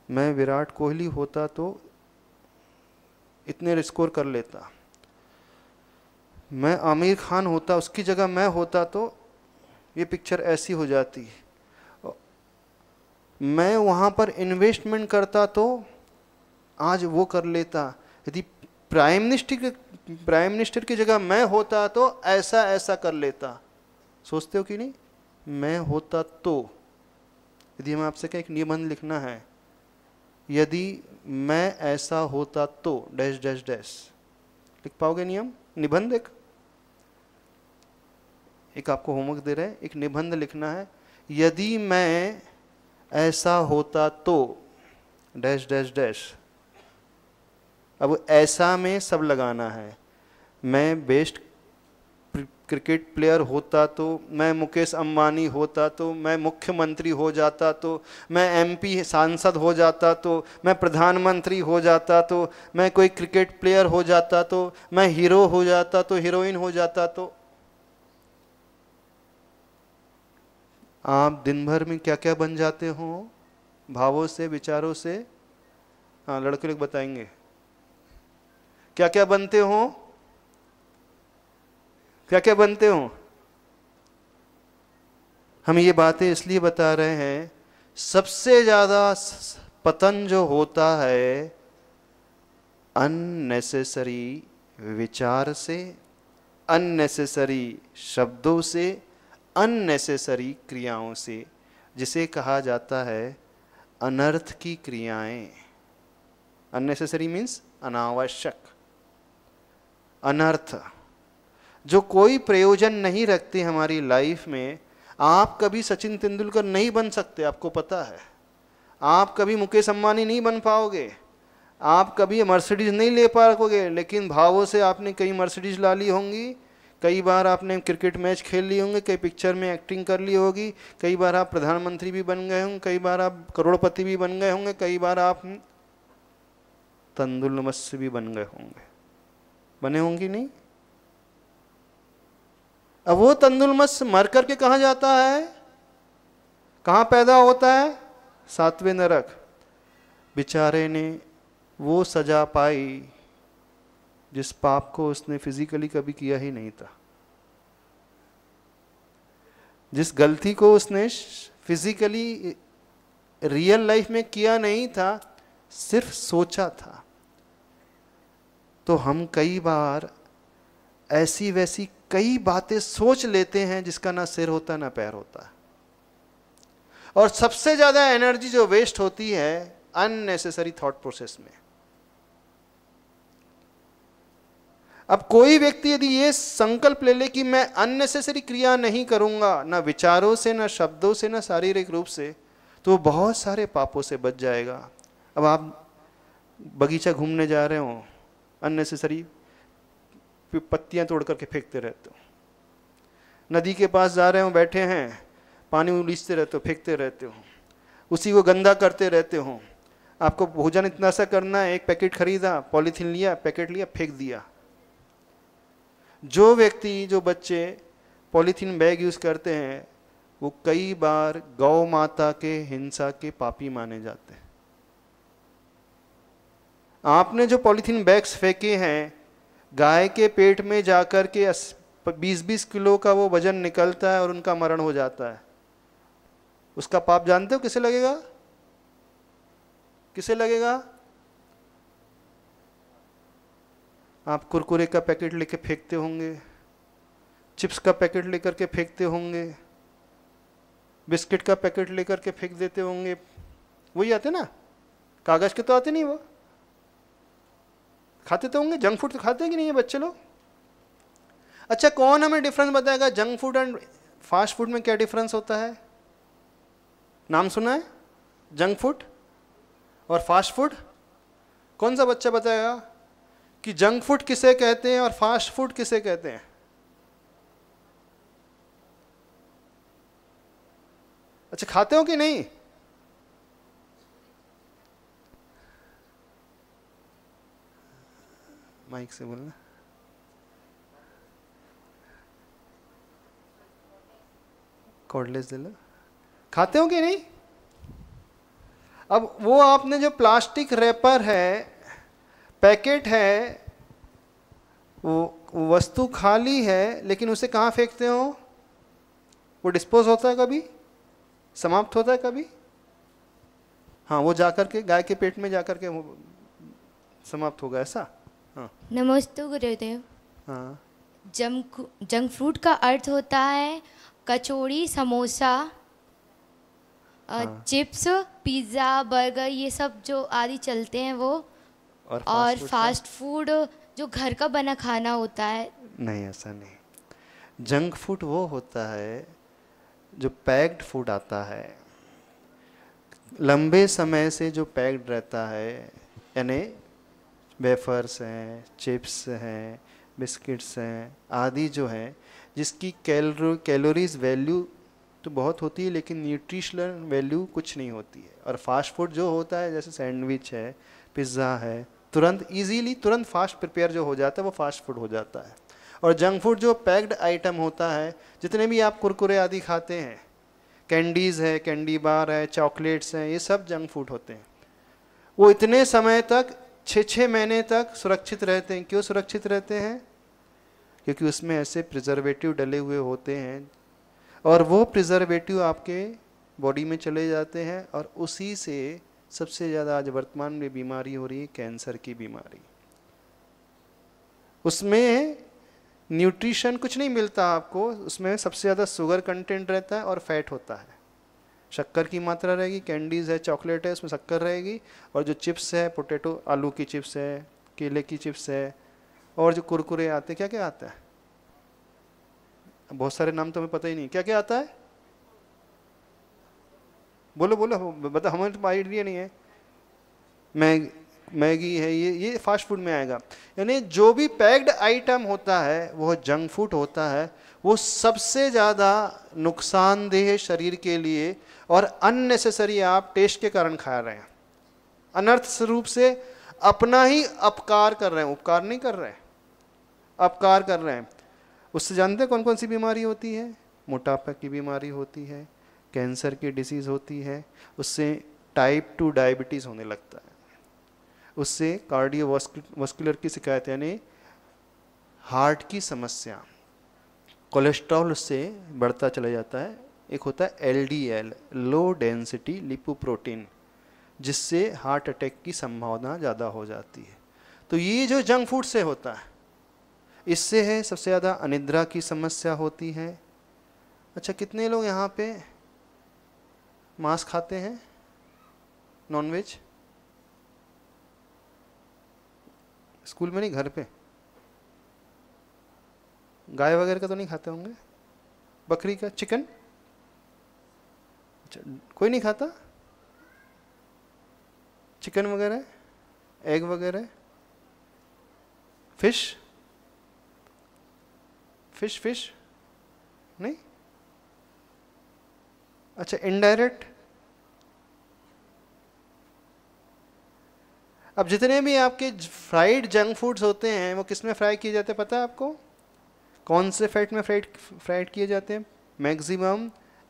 Speaker 1: मैं विराट कोहली होता तो इतने स्कोर कर लेता, मैं आमिर खान होता, उसकी जगह मैं होता तो ये पिक्चर ऐसी हो जाती, मैं वहाँ पर इन्वेस्टमेंट करता तो आज वो कर लेता, यदि प्राइम मिनिस्टर की जगह मैं होता तो ऐसा ऐसा कर लेता। सोचते हो कि नहीं? मैं होता तो, यदि हम आपसे कहें एक निबंध लिखना है, यदि मैं ऐसा होता तो डैश डैश डैश, लिख पाओगे निबंध? एक आपको होमवर्क दे रहे हैं, एक निबंध लिखना है, यदि मैं ऐसा होता तो डैश डैश डैश। अब ऐसा में सब लगाना है। मैं बेस्ट क्रिकेट प्लेयर होता तो, मैं मुकेश अंबानी होता तो, मैं मुख्यमंत्री हो जाता तो, मैं एमपी सांसद हो जाता तो, मैं प्रधानमंत्री हो जाता तो, मैं कोई क्रिकेट प्लेयर हो जाता तो, मैं हीरो हो जाता तो, हीरोइन हो जाता तो। आप दिन भर में क्या क्या बन जाते हो भावों से, विचारों से? हाँ, लड़के लोग बताएंगे क्या क्या बनते हो, क्या क्या बनते हो। हम ये बातें इसलिए बता रहे हैं, सबसे ज्यादा पतन जो होता है अननेसेसरी विचार से, अननेसेसरी शब्दों से, अननेसेसरी क्रियाओं से, जिसे कहा जाता है अनर्थ की क्रियाएं। अननेसेसरी मीन्स अनावश्यक, अनर्थ, जो कोई प्रयोजन नहीं रखती हमारी लाइफ में। आप कभी सचिन तेंदुलकर नहीं बन सकते, आपको पता है। आप कभी मुकेश अंबानी नहीं बन पाओगे, आप कभी मर्सिडीज नहीं ले पाओगे, लेकिन भावों से आपने कई मर्सिडीज ला ली होंगी, कई बार आपने क्रिकेट मैच खेल लिए होंगे, कई पिक्चर में एक्टिंग कर ली होगी, कई बार आप प्रधानमंत्री भी बन गए होंगे, कई बार आप करोड़पति भी बन गए होंगे, कई बार आप तंदुल मत्स्य भी बन गए होंगे, बने होंगे नहीं? अब वो तंदुल मत्स्य मर करके कहाँ जाता है, कहाँ पैदा होता है? सातवें नरक। बेचारे ने वो सजा पाई जिस पाप को उसने फिजिकली कभी किया ही नहीं था, जिस गलती को उसने फिजिकली रियल लाइफ में किया नहीं था, सिर्फ सोचा था। तो हम कई बार ऐसी वैसी कई बातें सोच लेते हैं जिसका ना सिर होता ना पैर होता, और सबसे ज्यादा एनर्जी जो वेस्ट होती है अननेसेसरी थॉट प्रोसेस में। अब कोई व्यक्ति यदि ये संकल्प ले ले कि मैं अननेसेसरी क्रिया नहीं करूंगा, ना विचारों से, ना शब्दों से, ना शारीरिक रूप से, तो वो बहुत सारे पापों से बच जाएगा। अब आप बगीचा घूमने जा रहे हो, अननेसेसरी पत्तियां तोड़ करके फेंकते रहते हो। नदी के पास जा रहे हो, बैठे हैं, पानी उलीचते रहते हो, फेंकते रहते हो, उसी को गंदा करते रहते हो। आपको भोजन इतना सा करना है, एक पैकेट खरीदा, पॉलीथीन लिया, पैकेट लिया, फेंक दिया। जो व्यक्ति, जो बच्चे पॉलीथीन बैग यूज करते हैं, वो कई बार गौ माता के हिंसा के पापी माने जाते हैं। आपने जो पॉलीथीन बैग्स फेंके हैं, गाय के पेट में जाकर के 20-20 किलो का वो वजन निकलता है और उनका मरण हो जाता है। उसका पाप जानते हो किसे लगेगा? किसे लगेगा? आप कुरकुरे का पैकेट लेके फेंकते होंगे, चिप्स का पैकेट लेकर के फेंकते होंगे, बिस्किट का पैकेट लेकर के फेंक देते होंगे। वही आते ना, कागज के तो आते नहीं, वो खाते तो होंगे। जंक फूड तो खाते हैं कि नहीं ये बच्चे लोग? अच्छा, कौन हमें डिफरेंस बताएगा junk food and fast food में क्या डिफरेंस होता है? नाम सुना है जंक फूड और फास्ट फूड? कौन सा बच्चा बताएगा कि जंक फूड किसे कहते हैं और फास्ट फूड किसे कहते हैं? अच्छा, खाते हो कि नहीं? माइक से बोलना। कॉर्डलेस दे लो। खाते हो कि नहीं? अब वो आपने जो प्लास्टिक रैपर है, पैकेट है, वो वस्तु खाली है, लेकिन उसे कहाँ फेंकते हो? वो डिस्पोज होता है कभी? समाप्त होता है कभी? हाँ, वो जाकर के गाय के पेट में जाकर के समाप्त होगा, ऐसा? हाँ।
Speaker 5: नमस्ते गुरुदेव।
Speaker 1: हाँ।
Speaker 5: जंक फूड का अर्थ होता है कचौड़ी, समोसा, चिप्स, पिज़्ज़ा, बर्गर, ये सब जो आदि चलते हैं वो, और फास्ट फूड जो घर का बना खाना होता है।
Speaker 1: नहीं, ऐसा नहीं। जंक फूड वो होता है जो पैक्ड फूड आता है, लंबे समय से जो पैक्ड रहता है, यानी वेफर्स हैं, चिप्स हैं, बिस्किट्स हैं आदि जो हैं, जिसकी कैलोरीज वैल्यू तो बहुत होती है लेकिन न्यूट्रिशनल वैल्यू कुछ नहीं होती है। और फास्ट फूड जो होता है, जैसे सैंडविच है, पिज़्ज़ा है, तुरंत इजीली तुरंत फास्ट प्रिपेयर जो हो जाता है वो फास्ट फूड हो जाता है। और जंक फूड जो पैक्ड आइटम होता है, जितने भी आप कुरकुरे आदि खाते हैं, कैंडीज़ है, कैंडी बार है, चॉकलेट्स हैं, ये सब जंक फूड होते हैं। वो इतने समय तक 6 महीने तक सुरक्षित रहते हैं। क्यों सुरक्षित रहते हैं? क्योंकि उसमें ऐसे प्रिजर्वेटिव डले हुए होते हैं और वो प्रिजर्वेटिव आपके बॉडी में चले जाते हैं और उसी से सबसे ज़्यादा आज वर्तमान में बीमारी हो रही है, कैंसर की बीमारी। उसमें न्यूट्रिशन कुछ नहीं मिलता आपको, उसमें सबसे ज़्यादा शुगर कंटेंट रहता है और फैट होता है, शक्कर की मात्रा रहेगी। कैंडीज़ है, चॉकलेट है, उसमें शक्कर रहेगी। और जो चिप्स है, पोटैटो आलू की चिप्स है, केले की चिप्स है, और जो कुरकुरे आते हैं, क्या क्या आता है, बहुत सारे नाम तो हमें पता ही नहीं, क्या क्या आता है, बोलो बोलो, बता, हमें तो आइडिया नहीं है। मैगी है, ये फास्ट फूड में आएगा। यानी जो भी पैक्ड आइटम होता है वो जंक फूड होता है। वो सबसे ज़्यादा नुकसानदेह शरीर के लिए और अननेसेसरी आप टेस्ट के कारण खा रहे हैं, अनर्थ रूप से अपना ही अपकार कर रहे हैं, उपकार नहीं कर रहे हैं, अपकार कर रहे हैं। उससे जानते हैं कौन कौन सी बीमारी होती है? मोटापा की बीमारी होती है, कैंसर की डिसीज़ होती है, उससे टाइप 2 डायबिटीज़ होने लगता है, उससे कार्डियोवास्कुलर की शिकायत यानी हार्ट की समस्या, कोलेस्ट्रॉल उससे बढ़ता चला जाता है। एक होता है LDL, लो डेंसिटी लिपोप्रोटीन, जिससे हार्ट अटैक की संभावना ज़्यादा हो जाती है। तो ये जो जंक फूड से होता है, इससे है सबसे ज़्यादा अनिद्रा की समस्या होती है। अच्छा, कितने लोग यहाँ पे मांस खाते हैं, नॉनवेज? स्कूल में नहीं, घर पे? गाय वगैरह का तो नहीं खाते होंगे? बकरी का, चिकन? अच्छा, कोई नहीं खाता चिकन वगैरह, एग वगैरह? फिश नहीं? अच्छा, इनडायरेक्ट। अब जितने भी आपके फ्राइड जंक फूड्स होते हैं वो किस में फ्राई किए जाते हैं पता है आपको? कौन से फैट में फ्राइड किए जाते हैं? मैक्सिमम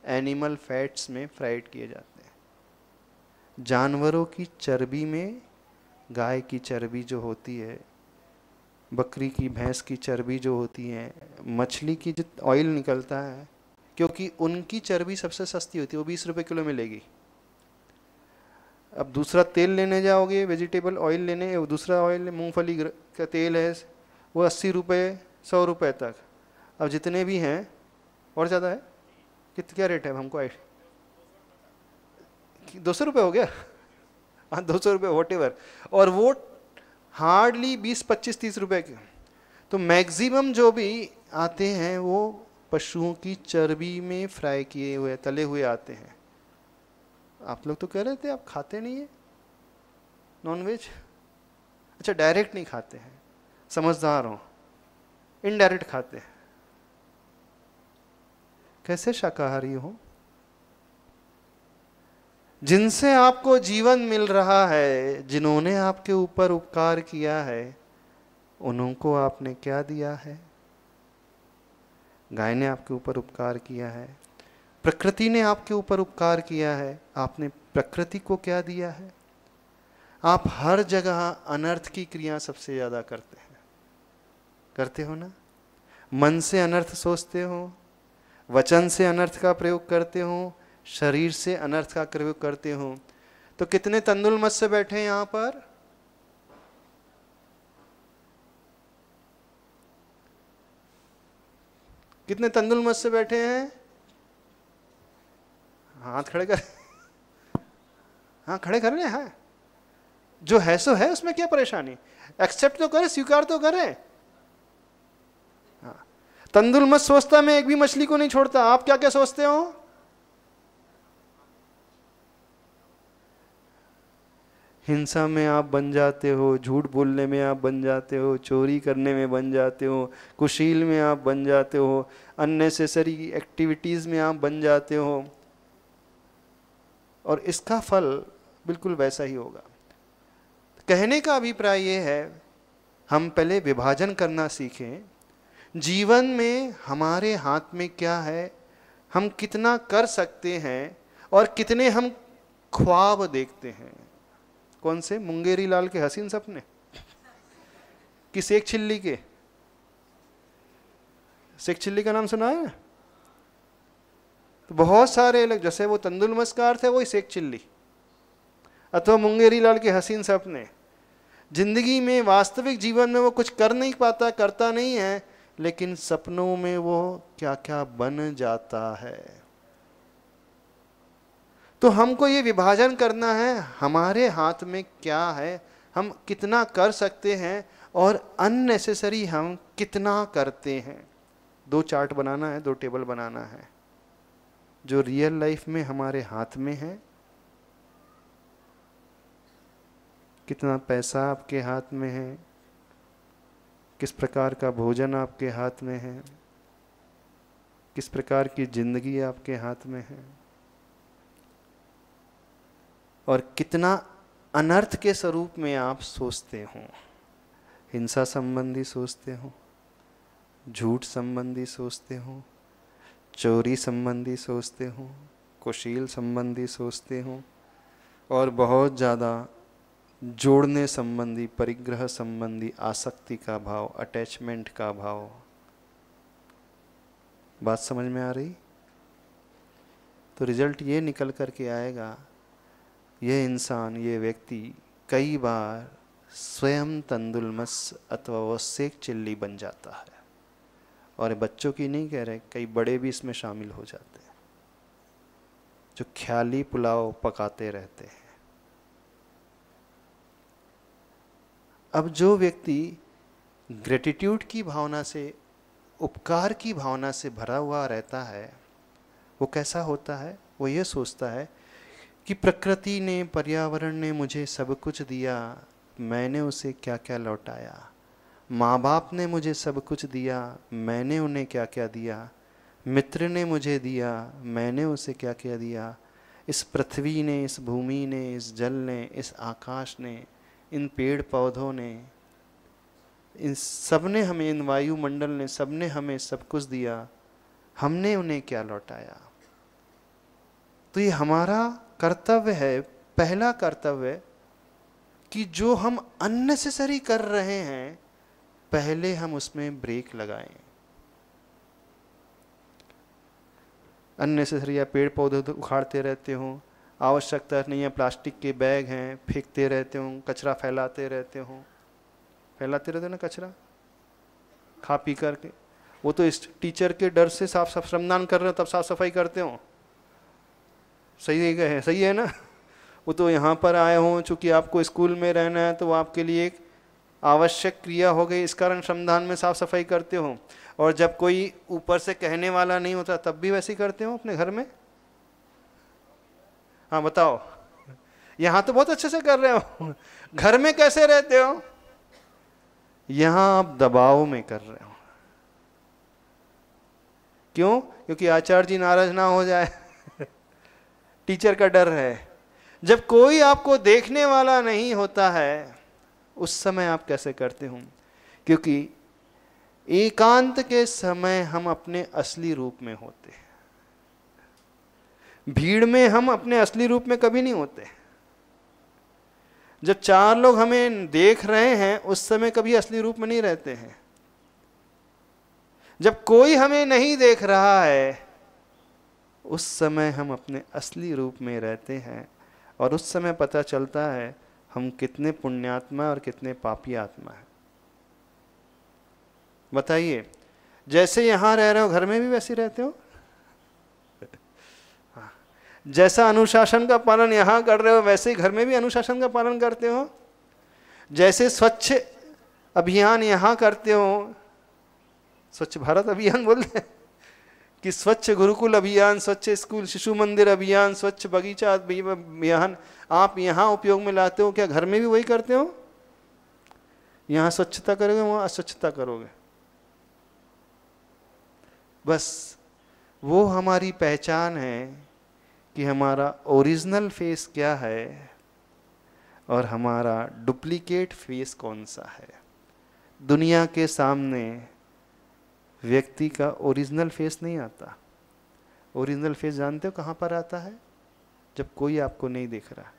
Speaker 1: एनिमल फैट्स में फ्राइड किए जाते हैं। जानवरों की चर्बी में गाय की चर्बी जो होती है, बकरी की, भैंस की चर्बी जो होती है, मछली की जो ऑयल निकलता है, क्योंकि उनकी चर्बी सबसे सस्ती होती है, वो 20 रुपये किलो मिलेगी। अब दूसरा तेल लेने जाओगे, वेजिटेबल ऑयल लेने, दूसरा ऑयल मूंगफली का तेल है, वो 80 रुपये 100 रुपये तक। अब जितने भी हैं, और ज़्यादा है, क्या रेट है हमको? 200 रुपये हो गया? हाँ, 200 रुपये वॉट एवर। और वो हार्डली 20, 25, 30 रुपये के। तो मैक्सिमम जो भी आते हैं वो पशुओं की चर्बी में फ्राई किए हुए, तले हुए आते हैं। आप लोग तो कह रहे थे आप खाते नहीं है नॉनवेज। अच्छा, डायरेक्ट नहीं खाते हैं, समझदार हो, इनडायरेक्ट खाते हैं। कैसे शाकाहारी हो? जिनसे आपको जीवन मिल रहा है, जिन्होंने आपके ऊपर उपकार किया है, उनको आपने क्या दिया है? गाय ने आपके ऊपर उपकार किया है, प्रकृति ने आपके ऊपर उपकार किया है, आपने प्रकृति को क्या दिया है? आप हर जगह अनर्थ की क्रिया सबसे ज्यादा करते हैं, करते हो ना? मन से अनर्थ सोचते हो, वचन से अनर्थ का प्रयोग करते हो, शरीर से अनर्थ का प्रयोग करते हो। तो कितने तंदुल मत से बैठे हैं यहां पर? कितने तंदुल मत से बैठे हैं? हाथ खड़े कर, हाँ खड़े कर रहे हैं। जो है सो है, उसमें क्या परेशानी? एक्सेप्ट तो करे, स्वीकार तो करे। हाँ, तंदुल मत सोचता मैं एक भी मछली को नहीं छोड़ता। आप क्या क्या सोचते हो? हिंसा में आप बन जाते हो, झूठ बोलने में आप बन जाते हो, चोरी करने में बन जाते हो, कुशील में आप बन जाते हो, अननेसेसरी एक्टिविटीज में आप बन जाते हो, और इसका फल बिल्कुल वैसा ही होगा। कहने का अभिप्राय ये है, हम पहले विभाजन करना सीखें। जीवन में हमारे हाथ में क्या है, हम कितना कर सकते हैं, और कितने हम ख्वाब देखते हैं। कौन से? मुंगेरी लाल के हसीन सपने कि शेख चिल्ली के? शेख चिल्ली का नाम सुना है? तो बहुत सारे लोग, जैसे वो तंदुल मस्कार थे, वही शेख चिल्ली, अथवा मुंगेरी लाल के हसीन सपने। जिंदगी में, वास्तविक जीवन में वो कुछ कर नहीं पाता, करता नहीं है, लेकिन सपनों में वो क्या क्या बन जाता है। तो हमको ये विभाजन करना है, हमारे हाथ में क्या है, हम कितना कर सकते हैं, और अननेसेसरी हम कितना करते हैं। दो चार्ट बनाना है, दो टेबल बनाना है, जो रियल लाइफ में हमारे हाथ में है। कितना पैसा आपके हाथ में है, किस प्रकार का भोजन आपके हाथ में है, किस प्रकार की जिंदगी आपके हाथ में है, और कितना अनर्थ के स्वरूप में आप सोचते हो। हिंसा संबंधी सोचते हो, झूठ संबंधी सोचते हो, चोरी संबंधी सोचते हो, कुशील संबंधी सोचते हो, और बहुत ज़्यादा जोड़ने संबंधी, परिग्रह संबंधी, आसक्ति का भाव, अटैचमेंट का भाव। बात समझ में आ रही? तो रिजल्ट ये निकल करके आएगा, ये इंसान, ये व्यक्ति कई बार स्वयं तंदुलमस अथवा वो शेख चिल्ली बन जाता है। और बच्चों की नहीं कह रहे, कई बड़े भी इसमें शामिल हो जाते हैं, जो ख्याली पुलाव पकाते रहते हैं। अब जो व्यक्ति ग्रेटिट्यूड की भावना से, उपकार की भावना से भरा हुआ रहता है, वो कैसा होता है? वो ये सोचता है कि प्रकृति ने, पर्यावरण ने मुझे सब कुछ दिया, मैंने उसे क्या क्या लौटाया। माँ बाप ने मुझे सब कुछ दिया, मैंने उन्हें क्या क्या दिया। मित्र ने मुझे दिया, मैंने उसे क्या क्या दिया। इस पृथ्वी ने, इस भूमि ने, इस जल ने, इस आकाश ने, इन पेड़ पौधों ने, इन सब ने हमें, इन वायुमंडल ने, सब ने हमें सब कुछ दिया, हमने उन्हें क्या लौटाया। तो ये हमारा कर्तव्य है, पहला कर्तव्य, कि जो हम अननेसेसरी कर रहे हैं, पहले हम उसमें ब्रेक लगाएं। अननेसेसरी या पेड़ पौधे उखाड़ते रहते हो, आवश्यकता नहीं है, प्लास्टिक के बैग हैं फेंकते रहते हो, कचरा फैलाते रहते हो, ना कचरा खा पी करके। वो तो इस टीचर के डर से साफ श्रमदान कर रहे हो, तब साफ सफाई करते हो। सही है ना? वो तो यहाँ पर आए हो, चूंकि आपको स्कूल में रहना है, तो वो आपके लिए एक आवश्यक क्रिया हो गई, इस कारण श्रमदान में साफ सफाई करते हो। और जब कोई ऊपर से कहने वाला नहीं होता, तब भी वैसे ही करते हो अपने घर में। हाँ बताओ, यहाँ तो बहुत अच्छे से कर रहे हो, घर में कैसे रहते हो? यहाँ आप दबाव में कर रहे हो। क्यों? क्योंकि आचार्य जी नाराज ना हो जाए टीचर का डर है। जब कोई आपको देखने वाला नहीं होता है उस समय आप कैसे करते हो? क्योंकि एकांत के समय हम अपने असली रूप में होते हैं। भीड़ में हम अपने असली रूप में कभी नहीं होते। जब चार लोग हमें देख रहे हैं उस समय कभी असली रूप में नहीं रहते हैं। जब कोई हमें नहीं देख रहा है उस समय हम अपने असली रूप में रहते हैं, और उस समय पता चलता है हम कितने पुण्यात्मा और कितने पापी आत्मा हैं। बताइए, जैसे यहां रह रहे हो घर में भी वैसे रहते हो? जैसा अनुशासन का पालन यहां कर रहे हो वैसे ही घर में भी अनुशासन का पालन करते हो? जैसे स्वच्छ अभियान यहां करते हो, स्वच्छ भारत अभियान बोलते हैं कि स्वच्छ गुरुकुल अभियान, स्वच्छ स्कूल शिशु मंदिर अभियान, स्वच्छ बगीचा अभियान आप यहां उपयोग में लाते हो, क्या घर में भी वही करते हो? यहां स्वच्छता करोगे, वहां अस्वच्छता करोगे। बस वो हमारी पहचान है कि हमारा ओरिजिनल फेस क्या है और हमारा डुप्लीकेट फेस कौन सा है। दुनिया के सामने व्यक्ति का ओरिजिनल फेस नहीं आता। ओरिजिनल फेस जानते हो कहां पर आता है? जब कोई आपको नहीं देख रहा,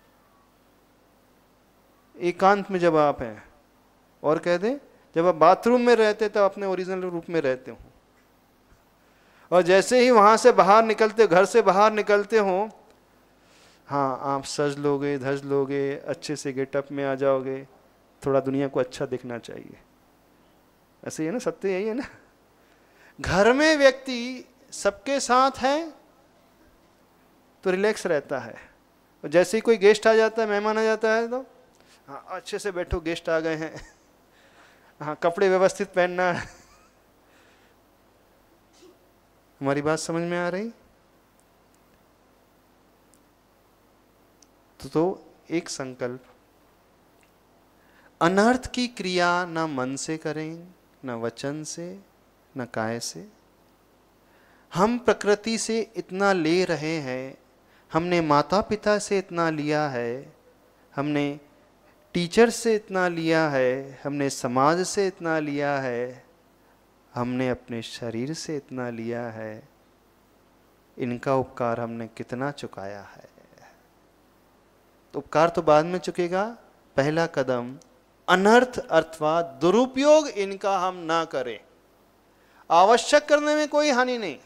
Speaker 1: एकांत में जब आप हैं। और कह दें, जब आप बाथरूम में रहते तब अपने ओरिजिनल रूप में रहते हो, और जैसे ही वहां से बाहर निकलते, घर से बाहर निकलते हो, हाँ आप सज लोगे, धज लोगे, अच्छे से गेटअप में आ जाओगे, थोड़ा दुनिया को अच्छा दिखना चाहिए। ऐसे ही है ना, सत्य यही है ना। घर में व्यक्ति सबके साथ है तो रिलैक्स रहता है, और जैसे ही कोई गेस्ट आ जाता है, मेहमान आ जाता है, तो हाँ अच्छे से बैठो, गेस्ट आ गए हैं, हाँ कपड़े व्यवस्थित पहनना है। हमारी बात समझ में आ रही? तो एक संकल्प, अनर्थ की क्रिया ना मन से करें, ना वचन से, न काय से। हम प्रकृति से इतना ले रहे हैं, हमने माता पिता से इतना लिया है, हमने टीचर से इतना लिया है, हमने समाज से इतना लिया है, हमने अपने शरीर से इतना लिया है। इनका उपकार हमने कितना चुकाया है? तो उपकार तो बाद में चुकेगा। पहला कदम अनर्थ अथवा दुरुपयोग इनका हम ना करें। आवश्यक करने में कोई हानि नहीं,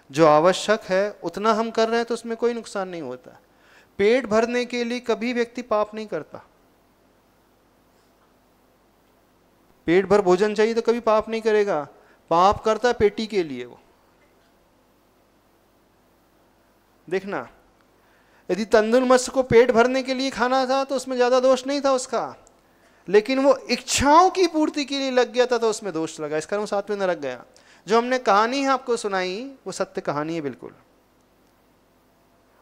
Speaker 1: जो आवश्यक है उतना हम कर रहे हैं तो उसमें कोई नुकसान नहीं होता। पेट भरने के लिए कभी व्यक्ति पाप नहीं करता। पेट भर भोजन चाहिए तो कभी पाप नहीं करेगा, पाप करता पेटी के लिए। वो देखना, यदि तंदुल मत्स्य को पेट भरने के लिए खाना था तो उसमें ज्यादा दोष नहीं था उसका, लेकिन वो इच्छाओं की पूर्ति के लिए लग गया था तो उसमें दोष लगा। इस कारण वो 7वें नरक गया। जो हमने कहानी है आपको सुनाई वो सत्य कहानी है बिल्कुल।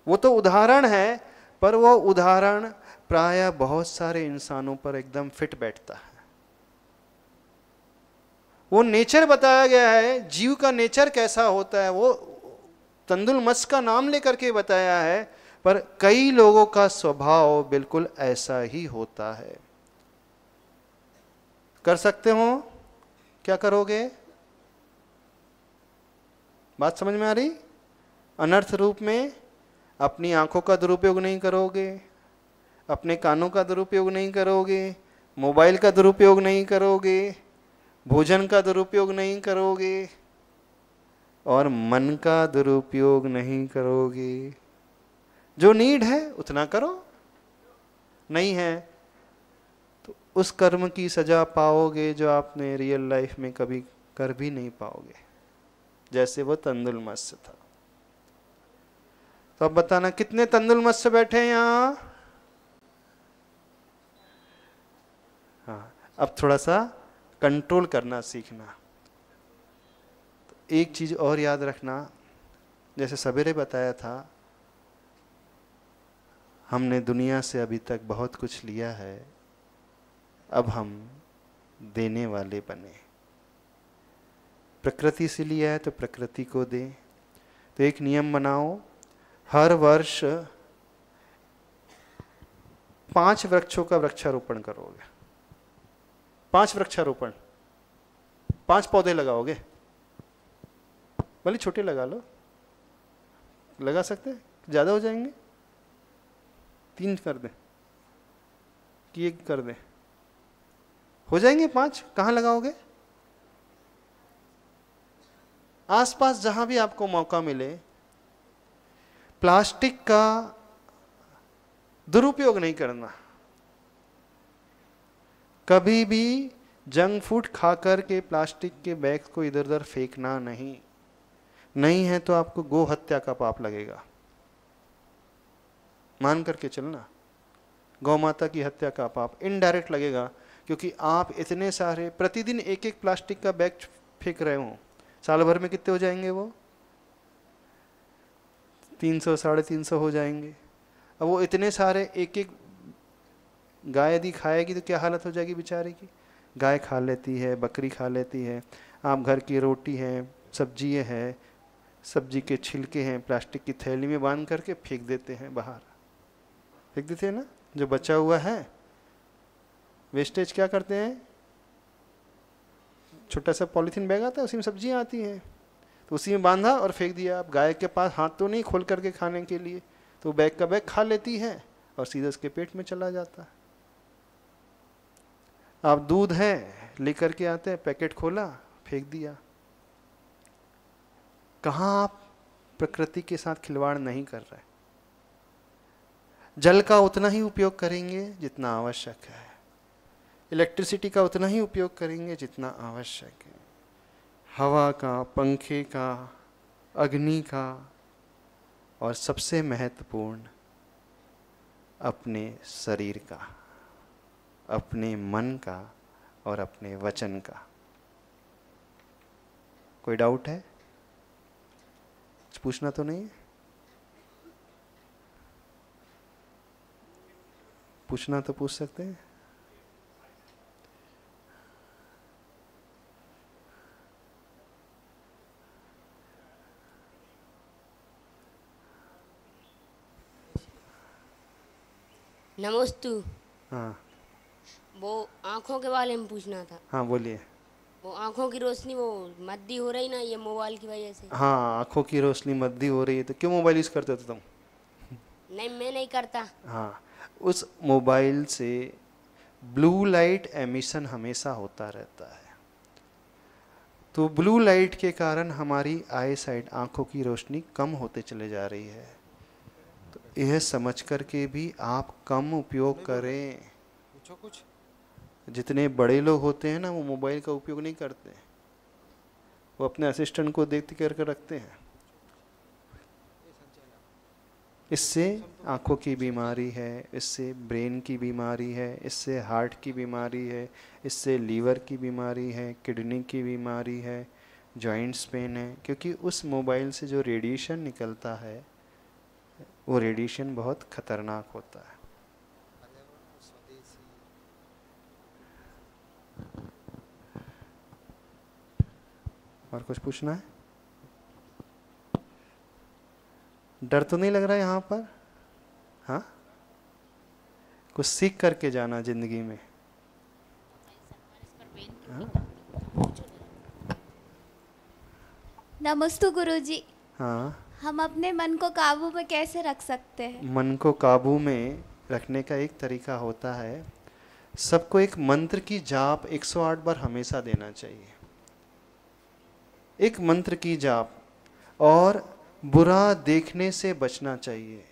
Speaker 1: वो तो उदाहरण है, पर वो उदाहरण प्रायः बहुत सारे इंसानों पर एकदम फिट बैठता है। वो नेचर बताया गया है, जीव का नेचर कैसा होता है, वो तंदुल मत्स्य का नाम लेकर के बताया है, पर कई लोगों का स्वभाव बिल्कुल ऐसा ही होता है। कर सकते हो? क्या करोगे? बात समझ में आ रही? अनर्थ रूप में अपनी आंखों का दुरुपयोग नहीं करोगे, अपने कानों का दुरुपयोग नहीं करोगे, मोबाइल का दुरुपयोग नहीं करोगे, भोजन का दुरुपयोग नहीं करोगे, और मन का दुरुपयोग नहीं करोगे। जो नीड है उतना करो, नहीं है तो उस कर्म की सजा पाओगे जो आपने रियल लाइफ में कभी कर भी नहीं पाओगे, जैसे वो तंदुल मत्स्य था। तो अब बताना कितने तंदुल मत्स्य बैठे हैं यहां? हाँ, अब थोड़ा सा कंट्रोल करना सीखना। तो एक चीज और याद रखना, जैसे सवेरे बताया था, हमने दुनिया से अभी तक बहुत कुछ लिया है, अब हम देने वाले बने। प्रकृति से लिया है तो प्रकृति को दे। तो एक नियम बनाओ, हर वर्ष 5 वृक्षों का वृक्षारोपण करोगे, 5 वृक्षारोपण, 5 पौधे लगाओगे, भले छोटे लगा लो, लगा सकते हैं, ज्यादा हो जाएंगे, 3 कर दें कि 1 कर दें, हो जाएंगे 5। कहां लगाओगे? आसपास जहां भी आपको मौका मिले। प्लास्टिक का दुरुपयोग नहीं करना। कभी भी जंक फूड खाकर के प्लास्टिक के बैग को इधर उधर फेंकना नहीं है तो आपको गो हत्या का पाप लगेगा, मान करके चलना। गौ माता की हत्या का पाप इनडायरेक्ट लगेगा, क्योंकि आप इतने सारे प्रतिदिन 1-1 प्लास्टिक का बैग फेंक रहे हो। साल भर में कितने हो जाएंगे वो? 300 350 हो जाएंगे। अब वो इतने सारे 1-1 गाय यदि खाएगी तो क्या हालत हो जाएगी बेचारे की। गाय खा लेती है, बकरी खा लेती है, आप घर की रोटी है, सब्जी है, सब्जी के छिलके हैं प्लास्टिक की थैली में बांध करके फेंक देते हैं, बाहर फेंक देते हैं ना। जो बचा हुआ है वेस्टेज क्या करते हैं, छोटा सा पॉलीथीन बैग आता है, उसी में सब्जियां आती हैं, तो उसी में बांधा और फेंक दिया। अब गाय के पास हाथ तो नहीं खोल करके खाने के लिए, तो बैग का बैग खा लेती है और सीधा उसके पेट में चला जाता है। आप दूध है लेकर के आते हैं, पैकेट खोला फेंक दिया। कहां आप प्रकृति के साथ खिलवाड़ नहीं कर रहे। जल का उतना ही उपयोग करेंगे जितना आवश्यक है, इलेक्ट्रिसिटी का उतना ही उपयोग करेंगे जितना आवश्यक है, हवा का, पंखे का, अग्नि का, और सबसे महत्वपूर्ण अपने शरीर का, अपने मन का और अपने वचन का। कोई डाउट है? कुछ पूछना तो नहीं है? पूछना तो पूछ सकते हैं।
Speaker 6: नमस्तु।
Speaker 1: हाँ,
Speaker 6: वो आँखों के बारे में पूछना था।
Speaker 1: हाँ बोलिए।
Speaker 6: वो आँखों की रोशनी वो मद्दी हो रही ना, ये मोबाइल की वजह से।
Speaker 1: हाँ, आंखों की रोशनी मद्दी हो रही है, तो क्यों मोबाइल यूज करते हो तुम?
Speaker 6: नहीं, मैं नहीं करता।
Speaker 1: हाँ, उस मोबाइल से ब्लू लाइट एमिशन हमेशा होता रहता है, तो ब्लू लाइट के कारण हमारी आई साइट, आंखों की रोशनी कम होते चले जा रही है। तो यह समझ करके भी आप कम उपयोग करें। पूछो कुछ। जितने बड़े लोग होते हैं ना, वो मोबाइल का उपयोग नहीं करते, वो अपने असिस्टेंट को देखते करके रखते हैं। इससे आंखों की बीमारी है, इससे ब्रेन की बीमारी है, इससे हार्ट की बीमारी है, इससे लीवर की बीमारी है, किडनी की बीमारी है, जॉइंट्स पेन है, क्योंकि उस मोबाइल से जो रेडिएशन निकलता है वो रेडिएशन बहुत खतरनाक होता है। और कुछ पूछना है? डर तो नहीं लग रहा है यहाँ पर? हाँ, कुछ सीख करके जाना जिंदगी में। हाँ?
Speaker 7: नमस्ते गुरुजी।
Speaker 1: हाँ,
Speaker 7: हम अपने मन को काबू में कैसे रख सकते हैं?
Speaker 1: मन को काबू में रखने का एक तरीका होता है, सबको एक मंत्र की जाप 108 बार हमेशा देना चाहिए। एक मंत्र की जाप, और बुरा देखने से बचना चाहिए,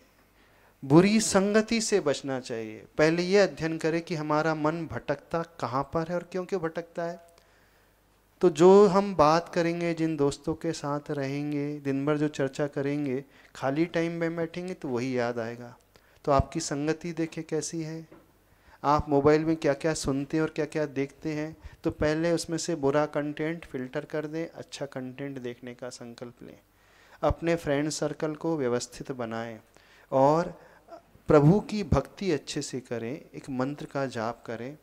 Speaker 1: बुरी संगति से बचना चाहिए। पहले ये अध्ययन करें कि हमारा मन भटकता कहाँ पर है और क्यों क्यों भटकता है। तो जो हम बात करेंगे, जिन दोस्तों के साथ रहेंगे, दिन भर जो चर्चा करेंगे, खाली टाइम में बैठेंगे तो वही याद आएगा। तो आपकी संगति देखें कैसी है, आप मोबाइल में क्या क्या सुनते हैं और क्या क्या देखते हैं। तो पहले उसमें से बुरा कंटेंट फिल्टर कर दें, अच्छा कंटेंट देखने का संकल्प लें। अपने फ्रेंड सर्कल को व्यवस्थित बनाएं और प्रभु की भक्ति अच्छे से करें, एक मंत्र का जाप करें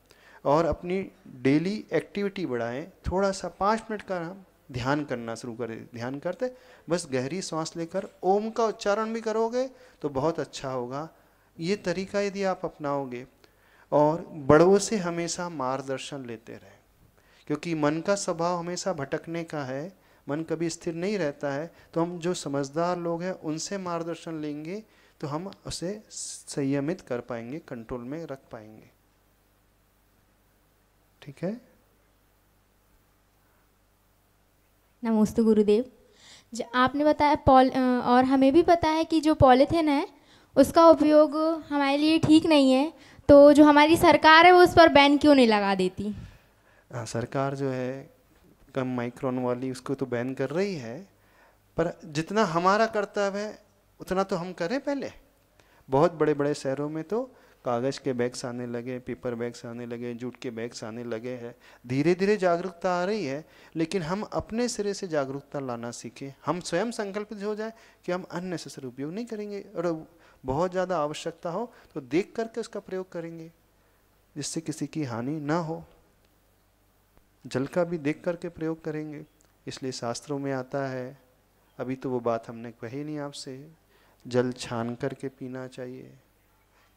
Speaker 1: और अपनी डेली एक्टिविटी बढ़ाएं। थोड़ा सा 5 मिनट का हम ध्यान करना शुरू करें। ध्यान करते बस गहरी सांस लेकर ओम का उच्चारण भी करोगे तो बहुत अच्छा होगा। ये तरीका यदि आप अपनाओगे और बड़ों से हमेशा मार्गदर्शन लेते रहे, क्योंकि मन का स्वभाव हमेशा भटकने का है, मन कभी स्थिर नहीं रहता है। तो हम जो समझदार लोग हैं उनसे मार्गदर्शन लेंगे तो हम उसे संयमित कर पाएंगे, कंट्रोल में रख पाएंगे। ठीक है।
Speaker 2: नमस्ते गुरुदेव। आपने बताया और हमें भी पता है कि जो पॉलीथीन है उसका उपयोग हमारे लिए ठीक नहीं है, तो जो हमारी सरकार है वो उस पर बैन क्यों नहीं लगा देती?
Speaker 1: सरकार जो है कम माइक्रोन वाली उसको तो बैन कर रही है, पर जितना हमारा कर्तव्य है उतना तो हम करें पहले। बहुत बड़े बड़े शहरों में तो कागज़ के बैग्स आने लगे, पेपर बैग्स आने लगे, जूट के बैग्स आने लगे हैं। धीरे धीरे जागरूकता आ रही है, लेकिन हम अपने सिरे से जागरूकता लाना सीखें। हम स्वयं संकल्पित हो जाए कि हम अननेसेसरी उपयोग नहीं करेंगे, और बहुत ज़्यादा आवश्यकता हो तो देख करके उसका प्रयोग करेंगे जिससे किसी की हानि ना हो। जल का भी देख करके प्रयोग करेंगे, इसलिए शास्त्रों में आता है, अभी तो वो बात हमने कही नहीं आपसे, जल छान करके पीना चाहिए,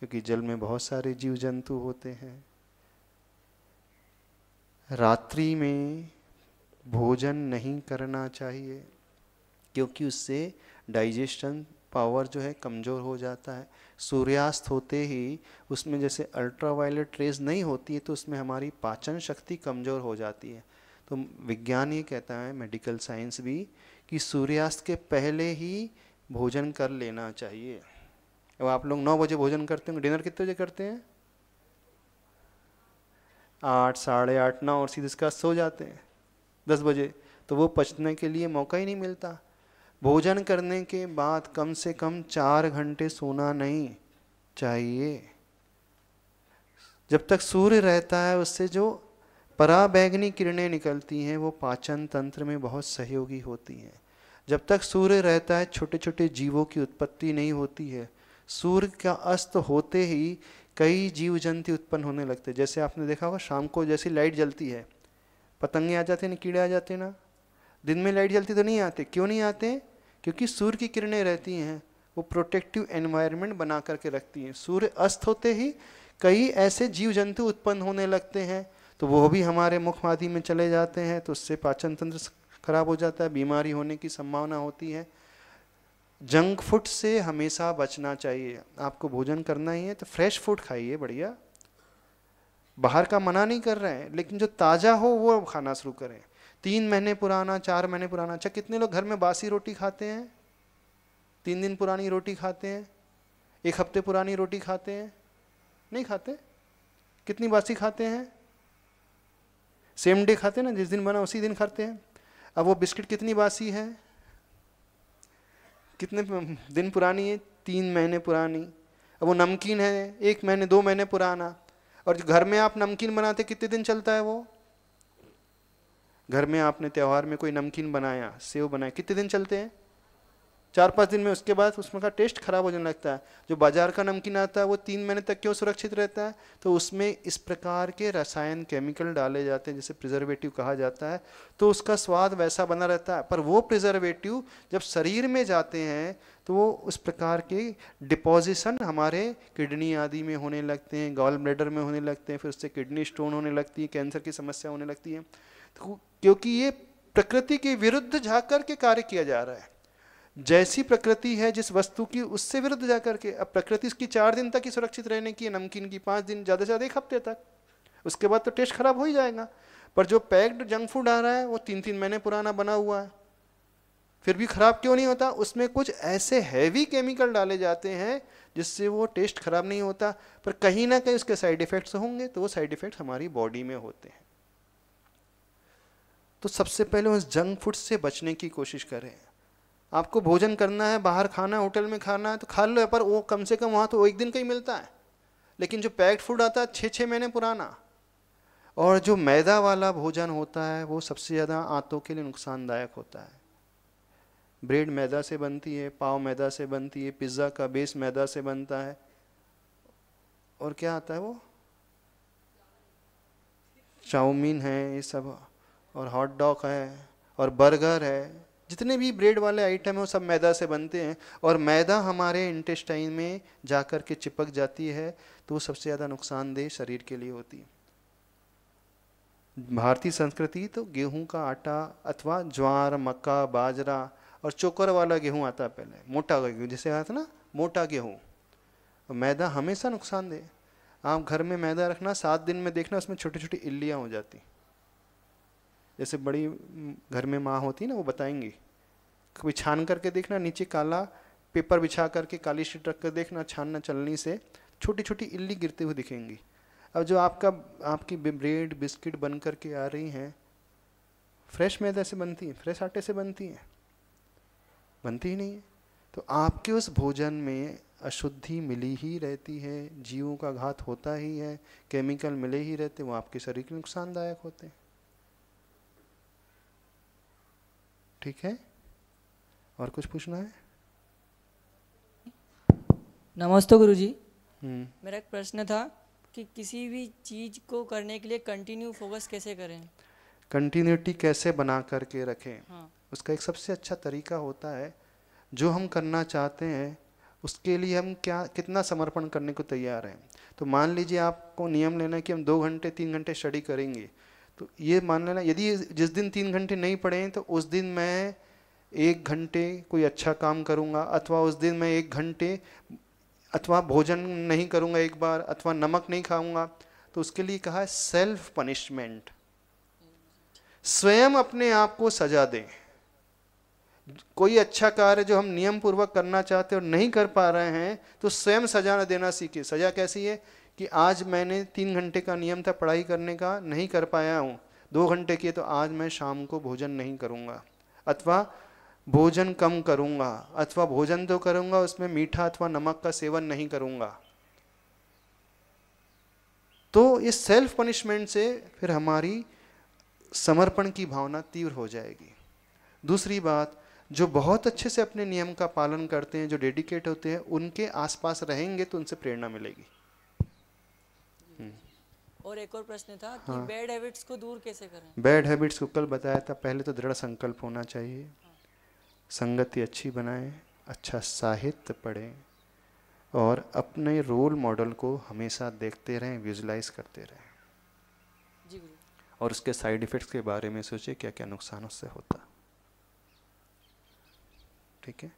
Speaker 1: क्योंकि जल में बहुत सारे जीव जंतु होते हैं। रात्रि में भोजन नहीं करना चाहिए, क्योंकि उससे डाइजेशन पावर जो है कमज़ोर हो जाता है। सूर्यास्त होते ही उसमें जैसे अल्ट्रावायलेट रेज नहीं होती है तो उसमें हमारी पाचन शक्ति कमज़ोर हो जाती है। तो विज्ञान ये कहता है, मेडिकल साइंस भी, कि सूर्यास्त के पहले ही भोजन कर लेना चाहिए। अब आप लोग 9 बजे भोजन करते होंगे, डिनर कितने बजे करते हैं? 8, साढ़े 8, 9, और सीधे इसका सो जाते हैं 10 बजे, तो वो पचने के लिए मौका ही नहीं मिलता। भोजन करने के बाद कम से कम 4 घंटे सोना नहीं चाहिए। जब तक सूर्य रहता है उससे जो पराबैंगनी किरणें निकलती हैं वो पाचन तंत्र में बहुत सहयोगी होती हैं। जब तक सूर्य रहता है छोटे छोटे जीवों की उत्पत्ति नहीं होती है। सूर्य का अस्त होते ही कई जीव जंतु उत्पन्न होने लगते हैं। जैसे आपने देखा होगा शाम को जैसी लाइट जलती है पतंगे आ जाते हैं ना, कीड़े आ जाते हैं ना। दिन में लाइट जलती तो नहीं आते, क्यों नहीं आते? क्योंकि सूर्य की किरणें रहती हैं, वो प्रोटेक्टिव एनवायरनमेंट बना करके रखती हैं। सूर्य अस्त होते ही कई ऐसे जीव जंतु उत्पन्न होने लगते हैं, तो वो भी हमारे मुख आदि में चले जाते हैं, तो उससे पाचन तंत्र खराब हो जाता है, बीमारी होने की संभावना होती है। जंक फूड से हमेशा बचना चाहिए। आपको भोजन करना ही है तो फ्रेश फूड खाइए, बढ़िया। बाहर का मना नहीं कर रहे हैं, लेकिन जो ताज़ा हो वो खाना शुरू करें। 3 महीने पुराना, 4 महीने पुराना। अच्छा, कितने लोग घर में बासी रोटी खाते हैं? 3 दिन पुरानी रोटी खाते हैं? 1 हफ्ते पुरानी रोटी खाते हैं? नहीं खाते। कितनी बासी खाते हैं? सेम डे खाते हैं ना, जिस दिन बना उसी दिन खाते हैं। अब वो बिस्किट कितनी बासी है? कितने दिन पुरानी है? 3 महीने पुरानी। अब वो नमकीन है 1 महीने 2 महीने पुराना। और घर में आप नमकीन बनाते कितने दिन चलता है वो? घर में आपने त्यौहार में कोई नमकीन बनाया, सेव बनाया, कितने दिन चलते हैं? 4-5 दिन में। उसके बाद उसमें का टेस्ट खराब होने लगता है। जो बाजार का नमकीन आता है वो 3 महीने तक क्यों सुरक्षित रहता है? तो उसमें इस प्रकार के रसायन केमिकल डाले जाते हैं, जिसे प्रिजर्वेटिव कहा जाता है, तो उसका स्वाद वैसा बना रहता है। पर वो प्रिजर्वेटिव जब शरीर में जाते हैं तो वो उस प्रकार के डिपोजिशन हमारे किडनी आदि में होने लगते हैं, गॉल ब्लैडर में होने लगते हैं, फिर उससे किडनी स्टोन होने लगती है, कैंसर की समस्या होने लगती है। तो क्योंकि ये प्रकृति के विरुद्ध जाकर के कार्य किया जा रहा है। जैसी प्रकृति है जिस वस्तु की, उससे विरुद्ध जाकर के। अब प्रकृति इसकी 4 दिन तक ही सुरक्षित रहने की है, नमकीन की 5 दिन, ज़्यादा से ज़्यादा 1 हफ्ते तक। उसके बाद तो टेस्ट खराब हो ही जाएगा। पर जो पैक्ड जंक फूड आ रहा है वो 3-3 महीने पुराना बना हुआ है, फिर भी खराब क्यों नहीं होता? उसमें कुछ ऐसे हैवी केमिकल डाले जाते हैं जिससे वो टेस्ट खराब नहीं होता, पर कहीं ना कहीं उसके साइड इफेक्ट्स होंगे, तो वो साइड इफेक्ट्स हमारी बॉडी में होते हैं। तो सबसे पहले उस जंक फूड से बचने की कोशिश करें। आपको भोजन करना है, बाहर खाना है, होटल में खाना है तो खा लो, पर वो कम से कम वहाँ तो 1 दिन का ही मिलता है। लेकिन जो पैक्ड फूड आता है 6-6 महीने पुराना, और जो मैदा वाला भोजन होता है वो सबसे ज़्यादा आंतों के लिए नुकसानदायक होता है। ब्रेड मैदा से बनती है, पाव मैदा से बनती है, पिज़्ज़ा का बेस मैदा से बनता है, और क्या आता है वो चाउमीन है, ये सब, और हॉट डॉग है, और बर्गर है। जितने भी ब्रेड वाले आइटम हैं वो सब मैदा से बनते हैं, और मैदा हमारे इंटेस्टाइन में जाकर के चिपक जाती है, तो वो सबसे ज़्यादा नुकसानदेह शरीर के लिए होती है। भारतीय संस्कृति तो गेहूं का आटा अथवा ज्वार, मक्का, बाजरा और चोकर वाला गेहूं आता है पहले, मोटा गेहूं जिसे आता ना, मोटा गेहूं। और मैदा हमेशा नुकसानदेह। आप घर में मैदा रखना, 7 दिन में देखना उसमें छोटी छोटी इल्लियाँ हो जाती। जैसे बड़ी घर में माँ होती ना, वो बताएंगी, कभी छान करके देखना, नीचे काला पेपर बिछा करके काली शीट रख कर देखना, छानना चलनी से छोटी छोटी इल्ली गिरते हुए दिखेंगी। अब जो आपकी ब्रेड बिस्किट बन करके आ रही हैं, फ्रेश मैदा से बनती हैं, फ्रेश आटे से बनती हैं? बनती ही नहीं है। तो आपके उस भोजन में अशुद्धि मिली ही रहती है, जीवों का घात होता ही है, केमिकल मिले ही रहते, वो आपके शरीर के नुकसानदायक होते हैं। ठीक है, और कुछ पूछना है?
Speaker 8: नमस्ते गुरुजी। मेरा एक प्रश्न था कि किसी भी चीज़ को करने के लिए कंटिन्यू फोकस कैसे करें?
Speaker 1: कंटिन्यूटी कैसे बना करके रखें?
Speaker 8: हाँ।
Speaker 1: उसका एक सबसे अच्छा तरीका होता है, जो हम करना चाहते हैं उसके लिए हम कितना समर्पण करने को तैयार हैं। तो मान लीजिए आपको नियम लेना है कि हम 2 घंटे 3 घंटे स्टडी करेंगे, तो ये मान लेना यदि जिस दिन 3 घंटे नहीं पढ़े तो उस दिन मैं 1 घंटे कोई अच्छा काम करूँगा, अथवा उस दिन मैं 1 घंटे अथवा भोजन नहीं करूँगा एक बार, अथवा नमक नहीं खाऊँगा। तो उसके लिए कहा है सेल्फ पनिशमेंट, स्वयं अपने आप को सजा दें। कोई अच्छा कार्य जो हम नियम पूर्वक करना चाहते हैं और नहीं कर पा रहे हैं, तो स्वयं सजा देना सीखिए। सजा कैसी है कि आज मैंने 3 घंटे का नियम था पढ़ाई करने का, नहीं कर पाया हूँ, 2 घंटे किए, तो आज मैं शाम को भोजन नहीं करूँगा, अथवा भोजन कम करूँगा, अथवा भोजन तो करूँगा उसमें मीठा अथवा नमक का सेवन नहीं करूँगा। तो इस सेल्फ पनिशमेंट से फिर हमारी समर्पण की भावना तीव्र हो जाएगी। दूसरी बात, जो बहुत अच्छे से अपने नियम का पालन करते हैं, जो डेडिकेट होते हैं, उनके आसपास रहेंगे तो उनसे प्रेरणा मिलेगी।
Speaker 8: और एक और प्रश्न था कि बैड हैबिट्स को दूर कैसे करें?
Speaker 1: बैड हैबिट्स को कल बताया था, पहले तो दृढ़ संकल्प होना चाहिए, संगति अच्छी बनाएं, अच्छा साहित्य पढ़ें, और अपने रोल मॉडल को हमेशा देखते रहें, विजुलाइज करते रहें,
Speaker 8: जी गुरु।
Speaker 1: और उसके साइड इफ़ेक्ट्स के बारे में सोचें, क्या क्या नुकसान उससे होता। ठीक है,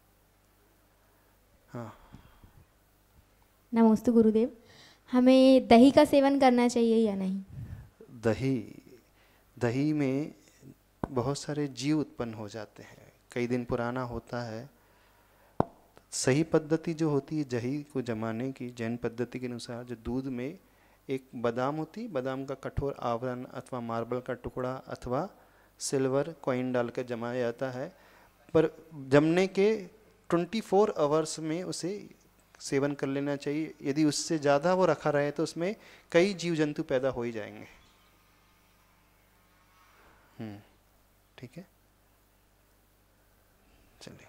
Speaker 1: हाँ।
Speaker 2: नमस्ते गुरुदेव, हमें दही का सेवन करना चाहिए या नहीं?
Speaker 1: दही में बहुत सारे जीव उत्पन्न हो जाते हैं, कई दिन पुराना होता है। सही पद्धति जो होती है दही को जमाने की, जैन पद्धति के अनुसार, जो दूध में एक बादाम होती, बादाम का कठोर आवरण अथवा मार्बल का टुकड़ा अथवा सिल्वर कॉइन डालकर जमाया जाता है, पर जमने के 24 आवर्स में उसे सेवन कर लेना चाहिए। यदि उससे ज़्यादा वो रखा रहे तो उसमें कई जीव जंतु पैदा हो ही जाएंगे। ठीक है, चलिए,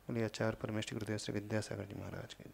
Speaker 1: बोलिए आचार्य परमेश्वर गुरुदेव श्री विद्यासागर जी महाराज के।